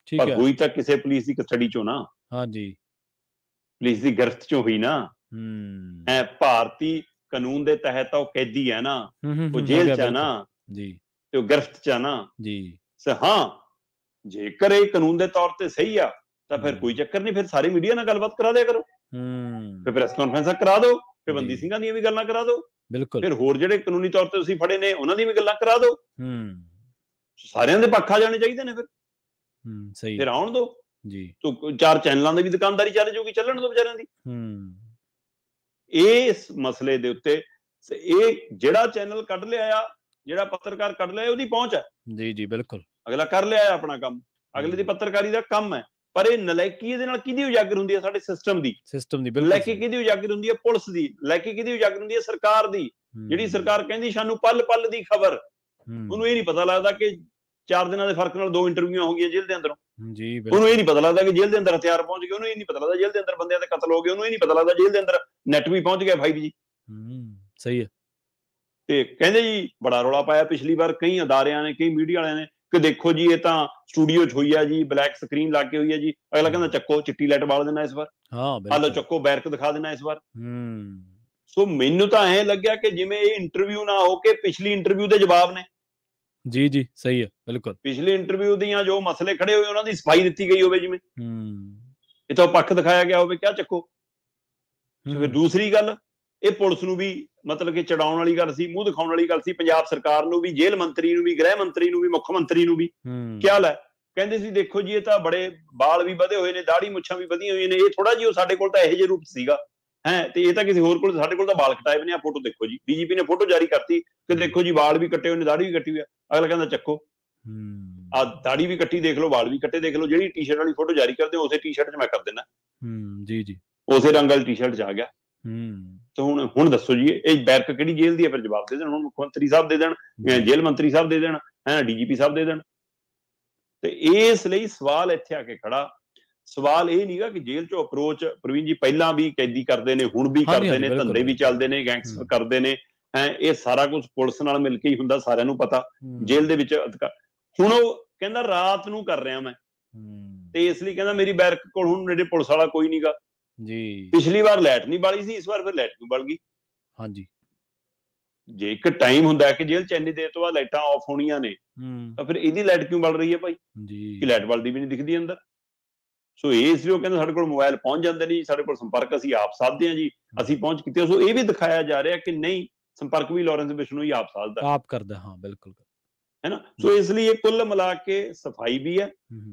ਪਰ ਹੋਈ ਤਾਂ ਕਿਸੇ ਪੁਲਿਸ ਦੀ ਕਸਟਡੀ ਚੋਂ ਨਾ, ਹਾਂਜੀ ਪੁਲਿਸ ਦੀ ਗਿਰਫਤ ਚੋਂ ਹੋਈ ਨਾ। ਭਾਰਤੀ ਕਾਨੂੰਨ ਦੇ ਤਹਿਤ ਉਹ ਕੈਦੀ ਹੈ ਨਾ, ਉਹ ਜੇਲ੍ਹ ਚ ਹੈ ਨਾ ਜੀ, ਤੇ ਉਹ ਗਿਰਫਤ ਚ ਹੈ ਨਾ ਜੀ। ਹਾਂ, ਜੇਕਰ ਇਹ ਕਾਨੂੰਨ ਦੇ ਤੌਰ ਤੇ ਸਹੀ ਆ ਤਾਂ ਫਿਰ ਕੋਈ ਚੱਕਰ ਨਹੀਂ, ਫਿਰ ਸਾਰੇ ਮੀਡੀਆ ਨਾਲ ਗੱਲਬਾਤ ਕਰਾ ਦਿਆ ਕਰੋ, ਫਿਰ ਪ੍ਰੈਸ ਕਾਨਫਰੰਸਾਂ ਕਰਾ ਦਿਓ, ਫਿਰ ਬੰਦੀ ਸਿੰਘਾਂ ਦੀਆਂ ਵੀ ਗੱਲਾਂ ਕਰਾ ਦਿਓ, ਬਿਲਕੁਲ, ਫਿਰ ਹੋਰ ਜਿਹੜੇ ਕਾਨੂੰਨੀ ਤੌਰ ਤੇ ਤੁਸੀਂ ਫੜੇ ਨੇ ਉਹਨਾਂ ਦੀਆਂ ਵੀ ਗੱਲਾਂ ਕਰਾ ਦਿਓ, ਸਾਰਿਆਂ ਦੇ ਪੱਖ ਆ ਜਾਣੇ ਚਾਹੀਦੇ ਨੇ। ਫਿਰ ਸਹੀ, ਫਿਰ ਆਉਣ ਦਿਓ ਜੀ, ਚਾਰ ਚੈਨਲਾਂ ਦੀ ਵੀ ਦੁਕਾਨਦਾਰੀ ਚੱਲ ਜਾਊਗੀ, ਚੱਲਣ ਦਿਓ ਵਿਚਾਰਿਆਂ ਦੀ। ਇਸ ਮਸਲੇ ਦੇ ਉੱਤੇ ਇਹ ਜਿਹੜਾ ਚੈਨਲ ਕੱਢ ਲਿਆ ਆ, ਜਿਹੜਾ ਪੱਤਰਕਾਰ ਕੱਢ ਲਿਆ, ਉਹਦੀ ਪਹੁੰਚ ਹੈ ਜੀ ਜੀ, ਬਿਲਕੁਲ, ਅਗਲਾ ਕਰ ਲਿਆ ਆਪਣਾ ਕੰਮ, ਅਗਲੇ ਦੀ ਪੱਤਰਕਾਰੀ ਦਾ ਕੰਮ ਹੈ। ਪਰ ਇਹ ਨਲਾਇਕੀ ਇਹਦੇ ਨਾਲ ਕਿਹਦੀ ਉਜਾਗਰ ਹੁੰਦੀ ਹੈ? ਸਾਡੇ ਸਿਸਟਮ ਦੀ ਨਲਾਇਕੀ ਕਿਹਦੀ ਉਜਾਗਰ ਹੁੰਦੀ ਹੈ? ਪੁਲਿਸ ਦੀ ਨਲਾਇਕੀ ਕਿਹਦੀ ਉਜਾਗਰ ਹੁੰਦੀ ਹੈ? ਸਰਕਾਰ ਦੀ। ਜਿਹੜੀ ਸਰਕਾਰ ਕਹਿੰਦੀ ਸਾਨੂੰ ਪਲ ਪਲ ਦੀ ਖਬਰ, ਉਹਨੂੰ ਇਹ ਨਹੀਂ ਪਤਾ ਲੱਗਦਾ ਕਿ 4 ਦਿਨਾਂ ਦੇ ਫਰਕ ਨਾਲ 2 ਇੰਟਰਵਿਊਆਂ ਹੋ ਗਈਆਂ ਜੇਲ੍ਹ ਦੇ ਅੰਦਰੋਂ ਜੀ। ਉਹਨੂੰ ਇਹ ਨਹੀਂ ਪਤਾ ਲੱਗਦਾ ਕਿ ਜੇਲ੍ਹ ਦੇ ਅੰਦਰ ਹਥਿਆਰ ਪਹੁੰਚ ਗਏ, ਉਹਨੂੰ ਇਹ ਨਹੀਂ ਪਤਾ ਲੱਗਦਾ ਜੇਲ੍ਹ ਦੇ ਅੰਦਰ ਬੰਦਿਆਂ ਦੇ ਕਤਲ ਹੋ ਗਏ, ਉਹਨੂੰ ਇਹ ਨਹੀਂ ਪਤਾ ਲੱਗਦਾ ਜੇਲ੍ਹ ਦੇ ਅੰਦਰ ਨੈਟ ਵੀ ਪਹੁੰਚ ਗਿਆ 5G। ਸਹੀ ਹੈ। ਤੇ ਕਹਿੰਦੇ ਜੀ ਬੜਾ ਰੌਲਾ ਪਾਇਆ ਪਿਛਲੀ ਵਾਰ ਕਈ ਅਦਾਰਿਆਂ ਨੇ, ਕਈ ਮੀਡੀਆ ਵਾਲਿਆਂ ਨੇ, ਕਿ ਦੇਖੋ ਜੀ ਇਹ ਤਾਂ ਸਟੂਡੀਓ 'ਚ ਹੋਈ ਆ ਜੀ, ਬਲੈਕ ਸਕਰੀਨ ਲਾ ਕੇ ਹੋਈ ਆ ਜੀ। ਅਗਲਾ ਕਹਿੰਦਾ ਚੱਕੋ ਚਿੱਟੀ ਲਾਈਟ ਬਾਲ ਦੇਣਾ ਇਸ ਵਾਰ, ਹਾਲੋ ਚੱਕੋ ਬੈਰਕ ਦਿਖਾ ਦੇਣਾ ਇਸ ਵਾਰ। ਸੋ ਮੈਨੂੰ ਤਾਂ ਐਂ ਲੱਗਿਆ ਕਿ ਜਿਵੇਂ ਇਹ ਇੰਟਰਵਿਊ ਨਾ ਹੋ ਕੇ ਪਿਛਲੀ ਇੰਟਰਵਿਊ ਦੇ ਜਵਾਬ ਨੇ ਜੀ ਜੀ। ਸਹੀ ਹੈ, ਬਿਲਕੁਲ, ਪਿਛਲੇ ਇੰਟਰਵਿਊ ਦੀਆਂ ਜੋ ਮਸਲੇ ਖੜੇ ਹੋਏ ਉਹਨਾਂ ਦੀ ਸਫਾਈ ਦਿੱਤੀ ਗਈ ਹੋਵੇ, ਜਿਵੇਂ ਇਹ ਤਾਂ ਪੱਖ ਦਿਖਾਇਆ ਗਿਆ ਹੋਵੇ, ਕਿਆ ਚੱਕੋ। ਫਿਰ ਦੂਸਰੀ ਗੱਲ, ਇਹ ਪੁਲਿਸ ਨੂੰ ਵੀ ਮਤਲਬ ਕਿ ਚੜਾਉਣ ਵਾਲੀ ਗੱਲ ਸੀ, ਮੂੰਹ ਦਿਖਾਉਣ ਵਾਲੀ ਗੱਲ ਸੀ, ਪੰਜਾਬ ਸਰਕਾਰ ਨੂੰ ਵੀ, ਜੇਲ੍ਹ ਮੰਤਰੀ ਨੂੰ ਵੀ, ਗ੍ਰਹਿ ਮੰਤਰੀ ਨੂੰ ਵੀ, ਮੁੱਖ ਮੰਤਰੀ ਨੂੰ ਵੀ। ਕਿਆ ਲੈ ਕਹਿੰਦੇ ਸੀ ਦੇਖੋ ਜੀ ਇਹ ਤਾਂ ਬੜੇ ਬਾਲ ਵੀ ਵਧੇ ਹੋਏ ਨੇ, ਦਾੜੀ ਮੁੱਛਾਂ ਵੀ ਵਧੀਆਂ ਹੋਈਆਂ ਨੇ, ਇਹ ਥੋੜਾ ਜੀ ਉਹ ਸਾਡੇ ਕੋਲ ਤਾਂ ਇਹੋ ਜਿਹੇ ਰੂਪ ਸੀਗਾ ਤੇ ਇਹ ਤਾਂ ਕਿਸੇ ਹੋਰ ਕੋਲ, ਸਾਡੇ ਕੋਲ ਤਾਂ ਬਾਲ ਕਟਾਏ ਨੇ, ਆ ਫੋਟੋ ਦੇਖੋ ਜੀ। ਡੀਜੀਪੀ ਨੇ ਫੋਟੋ ਜਾਰੀ ਕਰਤੀ ਕਿ ਦੇਖੋ ਜੀ ਬਾਲ ਵੀ ਕੱਟੇ ਹੋਏ ਨੇ, ਦਾੜੀ ਵੀ ਕੱਟੀ ਹੋਈ ਆ। ਅਗਲਾ ਕਹਿੰਦਾ ਚੱਕੋ, ਆ ਦਾੜੀ ਵੀ ਕੱਟੀ ਦੇਖ ਲਓ, ਬਾਲ ਵੀ ਕੱਟੇ ਦੇਖ ਲਓ, ਜਿਹੜੀ ਟੀ-ਸ਼ਰਟ ਵਾਲੀ ਫੋਟੋ ਜਾਰੀ ਕਰਦੇ ਉਸੇ ਟੀ-ਸ਼ਰਟ 'ਚ ਮੈਂ ਕਰ ਦਿੰਦਾ ਜੀ ਜੀ, ਉਸੇ ਰੰਗ ਵਾਲੀ ਟੀ-ਸ਼ਰਟ 'ਚ ਆ ਗਿਆ। ਤੇ ਹੁਣ ਦੱਸੋ ਜੀ ਇਹ ਬੈਰਕ ਕਿਹੜੀ ਜੇਲ੍ਹ ਦੀ ਹੈ? ਫਿਰ ਜਵਾਬ ਦੇ ਦੇਣ, ਹੁਣ ਮੁੱਖ ਮੰਤਰੀ ਸਾਹਿਬ ਦੇ ਦੇਣ, ਜੇਲ੍ਹ ਮੰਤਰੀ ਸਾਹਿਬ ਦੇ ਦੇਣ, ਡੀਜੀਪੀ ਸਾਹਿਬ ਦੇ ਦੇਣ। ਤੇ ਇਸ ਲਈ ਸਵਾਲ ਇੱਥੇ ਆ ਕੇ ਖੜਾ, ਸਵਾਲ ਇਹ ਨਹੀਂਗਾ ਕਿ ਜੇਲ੍ਹ ਚੋਂ ਅਪਰੋਚ, ਪ੍ਰਵੀਨ ਜੀ ਪਹਿਲਾਂ ਵੀ ਕੈਦੀ ਕਰਦੇ ਨੇ, ਹੁਣ ਵੀ ਕਰਦੇ ਨੇ, ਧੰਦੇ ਵੀ ਚੱਲਦੇ ਨੇ, ਗੈਂਗਸਟਰ ਕਰਦੇ ਨੇ, ਇਹ ਸਾਰਾ ਕੁਝ ਪੁਲਿਸ ਨਾਲ ਮਿਲ ਕੇ ਹੀ ਹੁੰਦਾ, ਸਾਰਿਆਂ ਨੂੰ ਪਤਾ। ਜੇਲ੍ਹ ਦੇ ਵਿੱਚ ਹੁਣ ਉਹ ਕਹਿੰਦਾ ਰਾਤ ਨੂੰ ਕਰ ਰਿਹਾ ਮੈਂ, ਤੇ ਇਸ ਲਈ ਕਹਿੰਦਾ ਮੇਰੀ ਬੈਰਕ ਕੋਲ ਹੁਣ ਨੇੜੇ ਪੁਲਿਸ ਵਾਲਾ ਕੋਈ ਨਹੀਂਗਾ ਜੀ। ਪਿਛਲੀ ਵਾਰ ਲਾਈਟ ਨਹੀਂ ਬਾਲੀ ਸੀ, ਇਸ ਵਾਰ ਫਿਰ ਲਾਈਟ ਕਿਉਂ ਬਲ ਗਈ? ਹਾਂਜੀ, ਜੇ ਇੱਕ ਟਾਈਮ ਹੁੰਦਾ ਕਿ ਜੇਲ੍ਹ ਚ ਇੰਨੀ ਦੇਰ ਤੋਂ ਬਾਅਦ ਲਾਈਟਾਂ ਆਫ ਹੋਣੀਆਂ ਨੇ, ਤਾਂ ਫਿਰ ਇਹਦੀ ਲਾਈਟ ਕਿਉਂ ਬਲ ਰਹੀ ਹੈ ਭਾਈ ਜੀ? ਕਿ ਲਾਈਟ ਬਲਦੀ ਵੀ ਨਹੀਂ ਦਿਖਦੀ ਅੰਦਰ। ਸੋ ਇਸ ਲਈ ਉਹ ਕਹਿੰਦਾ ਸਾਡੇ ਕੋਲ ਮੋਬਾਈਲ ਪਹੁੰਚ ਜਾਂਦੇ ਨੇ ਜੀ, ਸਾਡੇ ਕੋਲ ਸੰਪਰਕ ਅਸੀਂ ਆਪ ਸਾਧਦੇ ਹਾਂ ਜੀ, ਅਸੀਂ ਪਹੁੰਚ ਕੀਤੇ। ਸੋ ਇਹ ਵੀ ਦਿਖਾਇਆ ਜਾ ਰਿਹਾ ਕਿ ਨਹੀਂ, ਸੰਪਰਕ ਵੀ ਲਾਰੈਂਸ ਬਿਸ਼ਨੋਈ ਆਪ ਸਾਧਦਾ, ਆਪ ਕਰਦਾ। ਹਾਂ ਬਿਲਕੁਲ, ਹੈ ਨਾ। ਸੋ ਇਸ ਲਈ ਇਹ ਕੁੱਲ ਮਿਲਾ ਕੇ ਸਫਾਈ ਵੀ ਹੈ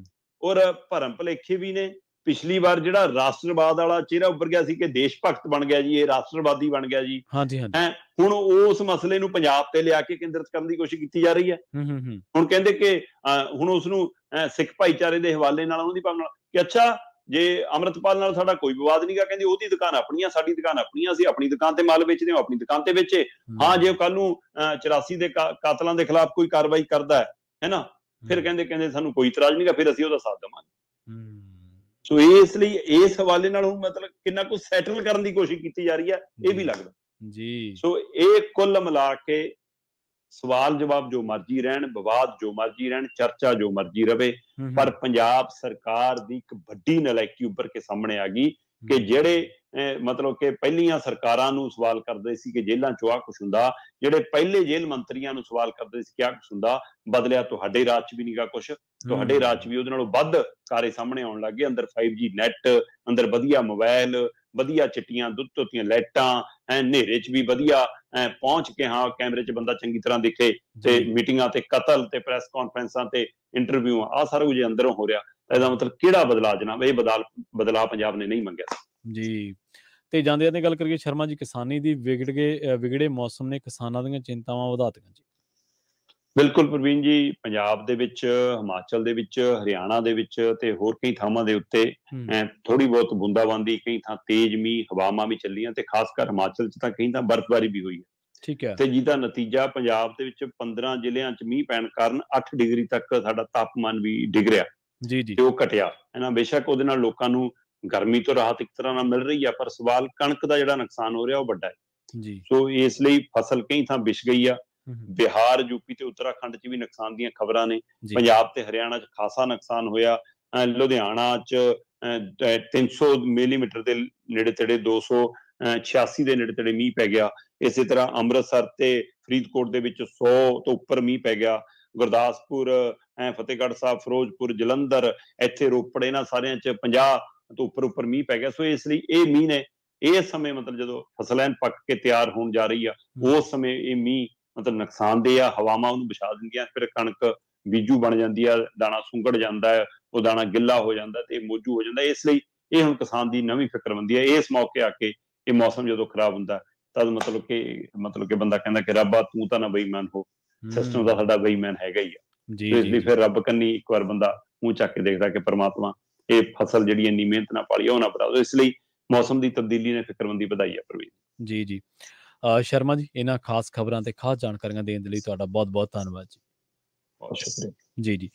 ਔਰ ਭਰਮ ਭੁਲੇਖੇ ਵੀ ਨੇ। ਪਿਛਲੀ ਵਾਰ ਜਿਹੜਾ ਰਾਸ਼ਟਰਵਾਦ ਵਾਲਾ ਚਿਹਰਾ ਉੱਭਰ ਗਿਆ ਸੀ ਕਿ ਦੇਸ਼ ਭਗਤ ਬਣ ਗਿਆ ਜੀ, ਇਹ ਰਾਸ਼ਟਰਵਾਦੀ ਬਣ ਗਿਆ ਜੀ, ਹੁਣ ਉਸ ਮਸਲੇ ਨੂੰ ਪੰਜਾਬ ਤੇ ਲਿਆ ਕੇ ਕੇਂਦਰਿਤ ਕਰਨ ਦੀ ਕੋਸ਼ਿਸ਼ ਕੀਤੀ ਜਾ ਰਹੀ ਹੈ। ਹੁਣ ਕਹਿੰਦੇ ਕਿ ਹੁਣ ਉਸ ਨੂੰ ਸਿੱਖ ਭਾਈਚਾਰੇ ਦੇ ਹਵਾਲੇ ਨਾਲ, ਉਹਨਾਂ ਦੀ ਭਾਵਨਾ ਨਾਲ, ਕਿ ਅੱਛਾ ਜੇ ਅੰਮ੍ਰਿਤਪਾਲ ਨਾਲ ਸਾਡਾ ਕੋਈ ਵਿਵਾਦ ਨਹੀਂਗਾ, ਕਹਿੰਦੀ ਉਹਦੀ ਦੁਕਾਨ ਆਪਣੀ ਆ, ਸਾਡੀ ਦੁਕਾਨ ਆਪਣੀ ਆ, ਅਸੀਂ ਆਪਣੀ ਦੁਕਾਨ ਤੇ ਮਾਲ ਵੇਚਦੇ ਹਾਂ, ਆਪਣੀ ਦੁਕਾਨ ਤੇ ਵੇਚੇ। ਹਾਂ, ਜੇ ਕੱਲ ਨੂੰ 84 ਦੇ ਕਾਤਲਾਂ ਦੇ ਖਿਲਾਫ ਕੋਈ ਕਾਰਵਾਈ ਕਰਦਾ ਹੈ ਨਾ, ਫਿਰ ਕਹਿੰਦੇ ਸਾਨੂੰ ਕੋਈ ਇਤਰਾਜ਼ ਨਹੀਂਗਾ, ਫਿਰ ਅਸੀਂ ਉਹਦਾ ਸਾਥ ਦੇਵਾਂਗੇ। ਸੋ ਇਸ ਲਈ ਇਸ ਹਵਾਲੇ ਨਾਲ ਹੁਣ ਮਤਲਬ ਕਿੰਨਾ ਕੁ ਸੈਟਲ ਕਰਨ ਦੀ ਕੋਸ਼ਿਸ਼ ਕੀਤੀ ਜਾ ਰਹੀ ਹੈ, ਇਹ ਵੀ ਲੱਗਦਾ ਜੀ। ਸੋ ਇਹ ਕੁੱਲ ਮਿਲਾ ਕੇ ਸਵਾਲ ਜਵਾਬ ਜੋ ਮਰਜ਼ੀ ਰਹਿਣ, ਵਿਵਾਦ ਜੋ ਮਰਜ਼ੀ ਰਹਿਣ, ਚਰਚਾ ਜੋ ਮਰਜ਼ੀ ਰਵੇ, ਪਰ ਪੰਜਾਬ ਸਰਕਾਰ ਦੀ ਇੱਕ ਵੱਡੀ ਨਲਾਇਕੀ ਉੱਭਰ ਕੇ ਸਾਹਮਣੇ ਆ ਗਈ ਕਿ ਜਿਹੜੇ ਮਤਲਬ ਕਿ ਪਹਿਲੀਆਂ ਸਰਕਾਰਾਂ ਨੂੰ ਸਵਾਲ ਕਰਦੇ ਸੀ ਕਿ ਜੇਲ੍ਹਾਂ ਚੋਂ ਆਹ ਕੁਛ ਹੁੰਦਾ, ਜਿਹੜੇ ਪਹਿਲੇ ਜੇਲ੍ਹ ਮੰਤਰੀਆਂ ਨੂੰ ਸਵਾਲ ਕਰਦੇ ਸੀ ਕਿ ਆਹ ਕੁਛ ਹੁੰਦਾ, ਬਦਲਿਆ ਤੁਹਾਡੇ ਰਾਜ 'ਚ ਵੀ ਨੀਗਾ ਕੁਛ, ਤੁਹਾਡੇ ਰਾਜ 'ਚ ਵੀ ਉਹਦੇ ਨਾਲੋਂ ਵੱਧ ਕਾਰੇ ਸਾਹਮਣੇ ਆਉਣ ਲੱਗ ਗਏ। ਅੰਦਰ 5G ਨੈਟ, ਅੰਦਰ ਵਧੀਆ ਮੋਬਾਈਲ, ਵਧੀਆ ਚਿੱਟੀਆਂ ਦੁੱਧ ਧੋਤੀਆਂ ਲਾਈਟਾਂ, ਹਨੇਰੇ 'ਚ ਵੀ ਵਧੀਆ ਪਹੁੰਚ ਕੇ ਹਾਂ ਕੈਮਰੇ 'ਚ ਬੰਦਾ ਚੰਗੀ ਤਰ੍ਹਾਂ ਦਿਖੇ, ਤੇ ਮੀਟਿੰਗਾਂ ਤੇ ਕਤਲ ਤੇ ਪ੍ਰੈਸ ਕਾਨਫਰੰਸਾਂ ਤੇ ਇੰਟਰਵਿਊ, ਆਹ ਸਾਰਾ ਕੁਝ ਅੰਦਰੋਂ ਹੋ ਰਿਹਾ। ਇਹਦਾ ਮਤਲਬ ਕਿਹੜਾ ਬਦਲਾਅ ਜਨਾਬ? ਇਹ ਬਦਲਾਅ ਪੰਜਾਬ ਨੇ ਨਹੀਂ ਮੰਗਿਆ ਜੀ। ਤੇ ਜਾਂਦੇ ਗੱਲ ਕਰੀਏ ਸ਼ਰਮਾ ਜੀ, ਕਿਸਾਨੀ ਦੀ ਵਿਗੜੇ ਮੌਸਮ ਨੇ ਕਿਸਾਨਾਂ ਦੀਆਂ ਚਿੰਤਾਵਾਂ ਵਧਾ ਦਿੱਤੀਆਂ ਜੀ। ਬਿਲਕੁਲ ਪ੍ਰਵੀਨ ਜੀ, ਪੰਜਾਬ ਦੇ ਵਿੱਚ, ਹਿਮਾਚਲ ਦੇ ਵਿੱਚ, ਹਰਿਆਣਾ ਦੇ ਵਿੱਚ ਤੇ ਹੋਰ ਕਈ ਥਾਵਾਂ ਦੇ ਉੱਤੇ ਥੋੜੀ ਬਹੁਤ ਬੂੰਦਾਬਾਂਦੀ, ਕਈ ਥਾਂ ਤੇਜ਼ ਮੀਂਹ ਹਵਾਵਾਂ ਵੀ ਚੱਲੀਆਂ, ਤੇ ਖਾਸ ਕਰ ਹਿਮਾਚਲ 'ਚ ਤਾਂ ਕਈ ਥਾਂ ਬਰਫ਼ਬਾਰੀ ਵੀ ਹੋਈ ਹੈ। ਠੀਕ ਹੈ। ਤੇ ਜਿਹਦਾ ਨਤੀਜਾ ਪੰਜਾਬ ਦੇ ਵਿੱਚ 15 ਜ਼ਿਲ੍ਹਿਆਂ 'ਚ ਮੀਂਹ ਪੈਣ ਕਾਰਨ 8 ਡਿਗਰੀ ਤੱਕ ਸਾਡਾ ਤਾਪਮਾਨ ਵੀ ਡਿੱਗ ਰਿਹਾ, ਤੇ ਉਹ ਘਟਿਆ ਹੈ ਨਾ। ਬੇਸ਼ੱਕ ਉਹਦੇ ਨਾਲ ਲੋਕਾਂ ਨੂੰ ਗਰਮੀ ਤੋਂ ਰਾਹਤ ਇੱਕ ਤਰ੍ਹਾਂ ਨਾਲ ਮਿਲ ਰਹੀ ਆ, ਪਰ ਸਵਾਲ ਕਣਕ ਦਾ ਜਿਹੜਾ ਨੁਕਸਾਨ ਹੋ ਰਿਹਾ ਉਹ ਵੱਡਾ ਹੈ। ਸੋ ਇਸ ਲਈ ਫਸਲ ਕਈ ਥਾਂ ਵਿਛ ਗਈ ਆ। ਬਿਹਾਰ, ਯੂਪੀ ਤੇ ਉੱਤਰਾਖੰਡ 'ਚ ਵੀ ਨੁਕਸਾਨ ਦੀਆਂ ਖਬਰਾਂ ਨੇ। ਪੰਜਾਬ ਤੇ ਹਰਿਆਣਾ 'ਚ ਖਾਸਾ ਨੁਕਸਾਨ ਹੋਇਆ। ਲੁਧਿਆਣਾ 'ਚ 300 ਮਿਲੀਮੀਟਰ ਦੇ ਨੇੜੇ ਤੇੜੇ, 286 ਦੇ ਨੇੜੇ ਤੇੜੇ ਮੀਂਹ ਪੈ ਗਿਆ। ਇਸੇ ਤਰ੍ਹਾਂ ਅੰਮ੍ਰਿਤਸਰ ਤੇ ਫਰੀਦਕੋਟ ਦੇ ਵਿੱਚ 100 ਤੋਂ ਉੱਪਰ ਮੀਂਹ ਪੈ ਗਿਆ। ਗੁਰਦਾਸਪੁਰ, ਫਤਿਹਗੜ੍ਹ ਸਾਹਿਬ, ਫਿਰੋਜ਼ਪੁਰ, ਜਲੰਧਰ, ਇੱਥੇ ਰੋਪੜ, ਇਹਨਾਂ ਸਾਰਿਆਂ 'ਚ 50 ਤੋਂ ਉੱਪਰ ਮੀਂਹ ਪੈ ਗਿਆ। ਸੋ ਇਸ ਲਈ ਇਹ ਮੀਂਹ ਨੇ ਇਸ ਸਮੇਂ ਮਤਲਬ ਜਦੋਂ ਫਸਲ ਐਨ ਪੱਕ ਕੇ ਤਿਆਰ ਹੋਣ ਜਾ ਰਹੀ ਆ, ਉਸ ਸਮੇਂ ਇਹ ਮੀਂਹ ਮਤਲਬ ਨੁਕਸਾਨਦੇਹ ਆ। ਹਵਾਵਾਂ ਉਹਨੂੰ ਵਿਛਾ ਦਿੰਦੀਆਂ, ਫਿਰ ਕਣਕ ਬੀਜੂ ਬਣ ਜਾਂਦੀ ਆ, ਦਾਣਾ ਸੁੰਗੜ ਜਾਂਦਾ ਹੈ, ਉਹ ਦਾਣਾ ਗਿੱਲਾ ਹੋ ਜਾਂਦਾ ਤੇ ਮੋਜੂ ਹੋ ਜਾਂਦਾ। ਇਸ ਲਈ ਇਹ ਹੁਣ ਕਿਸਾਨ ਦੀ ਨਵੀਂ ਫਿਕਰਮੰਦੀ ਹੈ। ਇਸ ਮੌਕੇ ਆ ਕੇ ਇਹ ਮੌਸਮ ਜਦੋਂ ਖਰਾਬ ਹੁੰਦਾ, ਤਦ ਮਤਲਬ ਕਿ ਬੰਦਾ ਕਹਿੰਦਾ ਕਿ ਰੱਬਾ ਤੂੰ ਤਾਂ ਨਾ ਬੇਈਮਾਨ ਹੋ, ਸਿਸਟਮ ਦਾ ਸਾਡਾ ਬੇਈਮਾਨ ਹੈਗਾ ਹੀ ਆ। ਇਸ ਲਈ ਫਿਰ ਰੱਬ ਕੰਨੀ ਇੱਕ ਵਾਰ ਬੰਦਾ ਮੂੰਹ ਚੱਕ ਕੇ ਦੇਖਦਾ ਕਿ ਪਰਮਾਤਮਾ ਇਹ ਫਸਲ ਜਿਹੜੀ ਇੰਨੀ ਮਿਹਨਤ ਨਾਲ ਪਾਲੀ ਉਹ ਨਾ ਬਣਾ ਦਿਓ। ਇਸ ਲਈ ਮੌਸਮ ਦੀ ਤਬਦੀਲੀ ਨੇ ਫਿਕਰਮੰਦੀ ਵਧਾਈ ਹੈ ਪ੍ਰਵੀਨ। ਜੀ। ਸ਼ਰਮਾ ਜੀ, ਇਹਨਾਂ ਖਾਸ ਖਬਰਾਂ ਤੇ ਖਾਸ ਜਾਣਕਾਰੀਆਂ ਦੇਣ ਦੇ ਲਈ ਤੁਹਾਡਾ ਬਹੁਤ-ਬਹੁਤ ਧੰਨਵਾਦ ਜੀ। ਬਹੁਤ ਸ਼ੁਕਰੀਆ ਜੀ।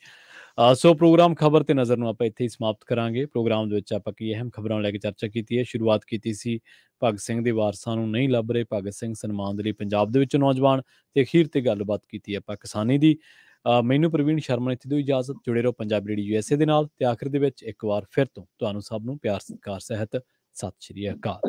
ਸੋ ਪ੍ਰੋਗਰਾਮ ਖਬਰ ਤੇ ਨਜ਼ਰ ਨੂੰ ਆਪਾਂ ਇੱਥੇ ਹੀ ਸਮਾਪਤ ਕਰਾਂਗੇ। ਪ੍ਰੋਗਰਾਮ ਦੇ ਵਿੱਚ ਆਪਾਂ ਕੀ ਅਹਿਮ ਖਬਰਾਂ ਲੈ ਕੇ ਚਰਚਾ ਕੀਤੀ ਹੈ। ਸ਼ੁਰੂਆਤ ਕੀਤੀ ਸੀ ਭਗਤ ਸਿੰਘ ਦੇ ਵਾਰਸਾਂ ਨੂੰ ਨਹੀਂ ਲੱਭ ਰਹੇ ਭਗਤ ਸਿੰਘ ਸਨਮਾਨ ਦੇ ਲਈ ਪੰਜਾਬ ਦੇ ਵਿੱਚ ਨੌਜਵਾਨ, ਤੇ ਅਖੀਰ ਤੇ ਗੱਲਬਾਤ ਕੀਤੀ ਆਪਾਂ ਕਿਸਾਨੀ ਦੀ। ਮੈਨੂੰ ਪ੍ਰਵੀਨ ਸ਼ਰਮਾ ਨੇ ਇੱਥੇ ਤੋਂ ਇਜਾਜ਼ਤ। ਜੁੜੇ ਰਹੋ ਪੰਜਾਬੀ ਰੇਡੀਓ USA ਦੇ ਨਾਲ। ਤੇ ਆਖਿਰ ਦੇ ਵਿੱਚ ਇੱਕ ਵਾਰ ਫਿਰ ਤੋਂ ਤੁਹਾਨੂੰ ਸਭ ਨੂੰ ਪਿਆਰ ਸਤਿਕਾਰ ਸਹਿਤ ਸਤਿ ਸ਼੍ਰੀ ਅਕਾਲ।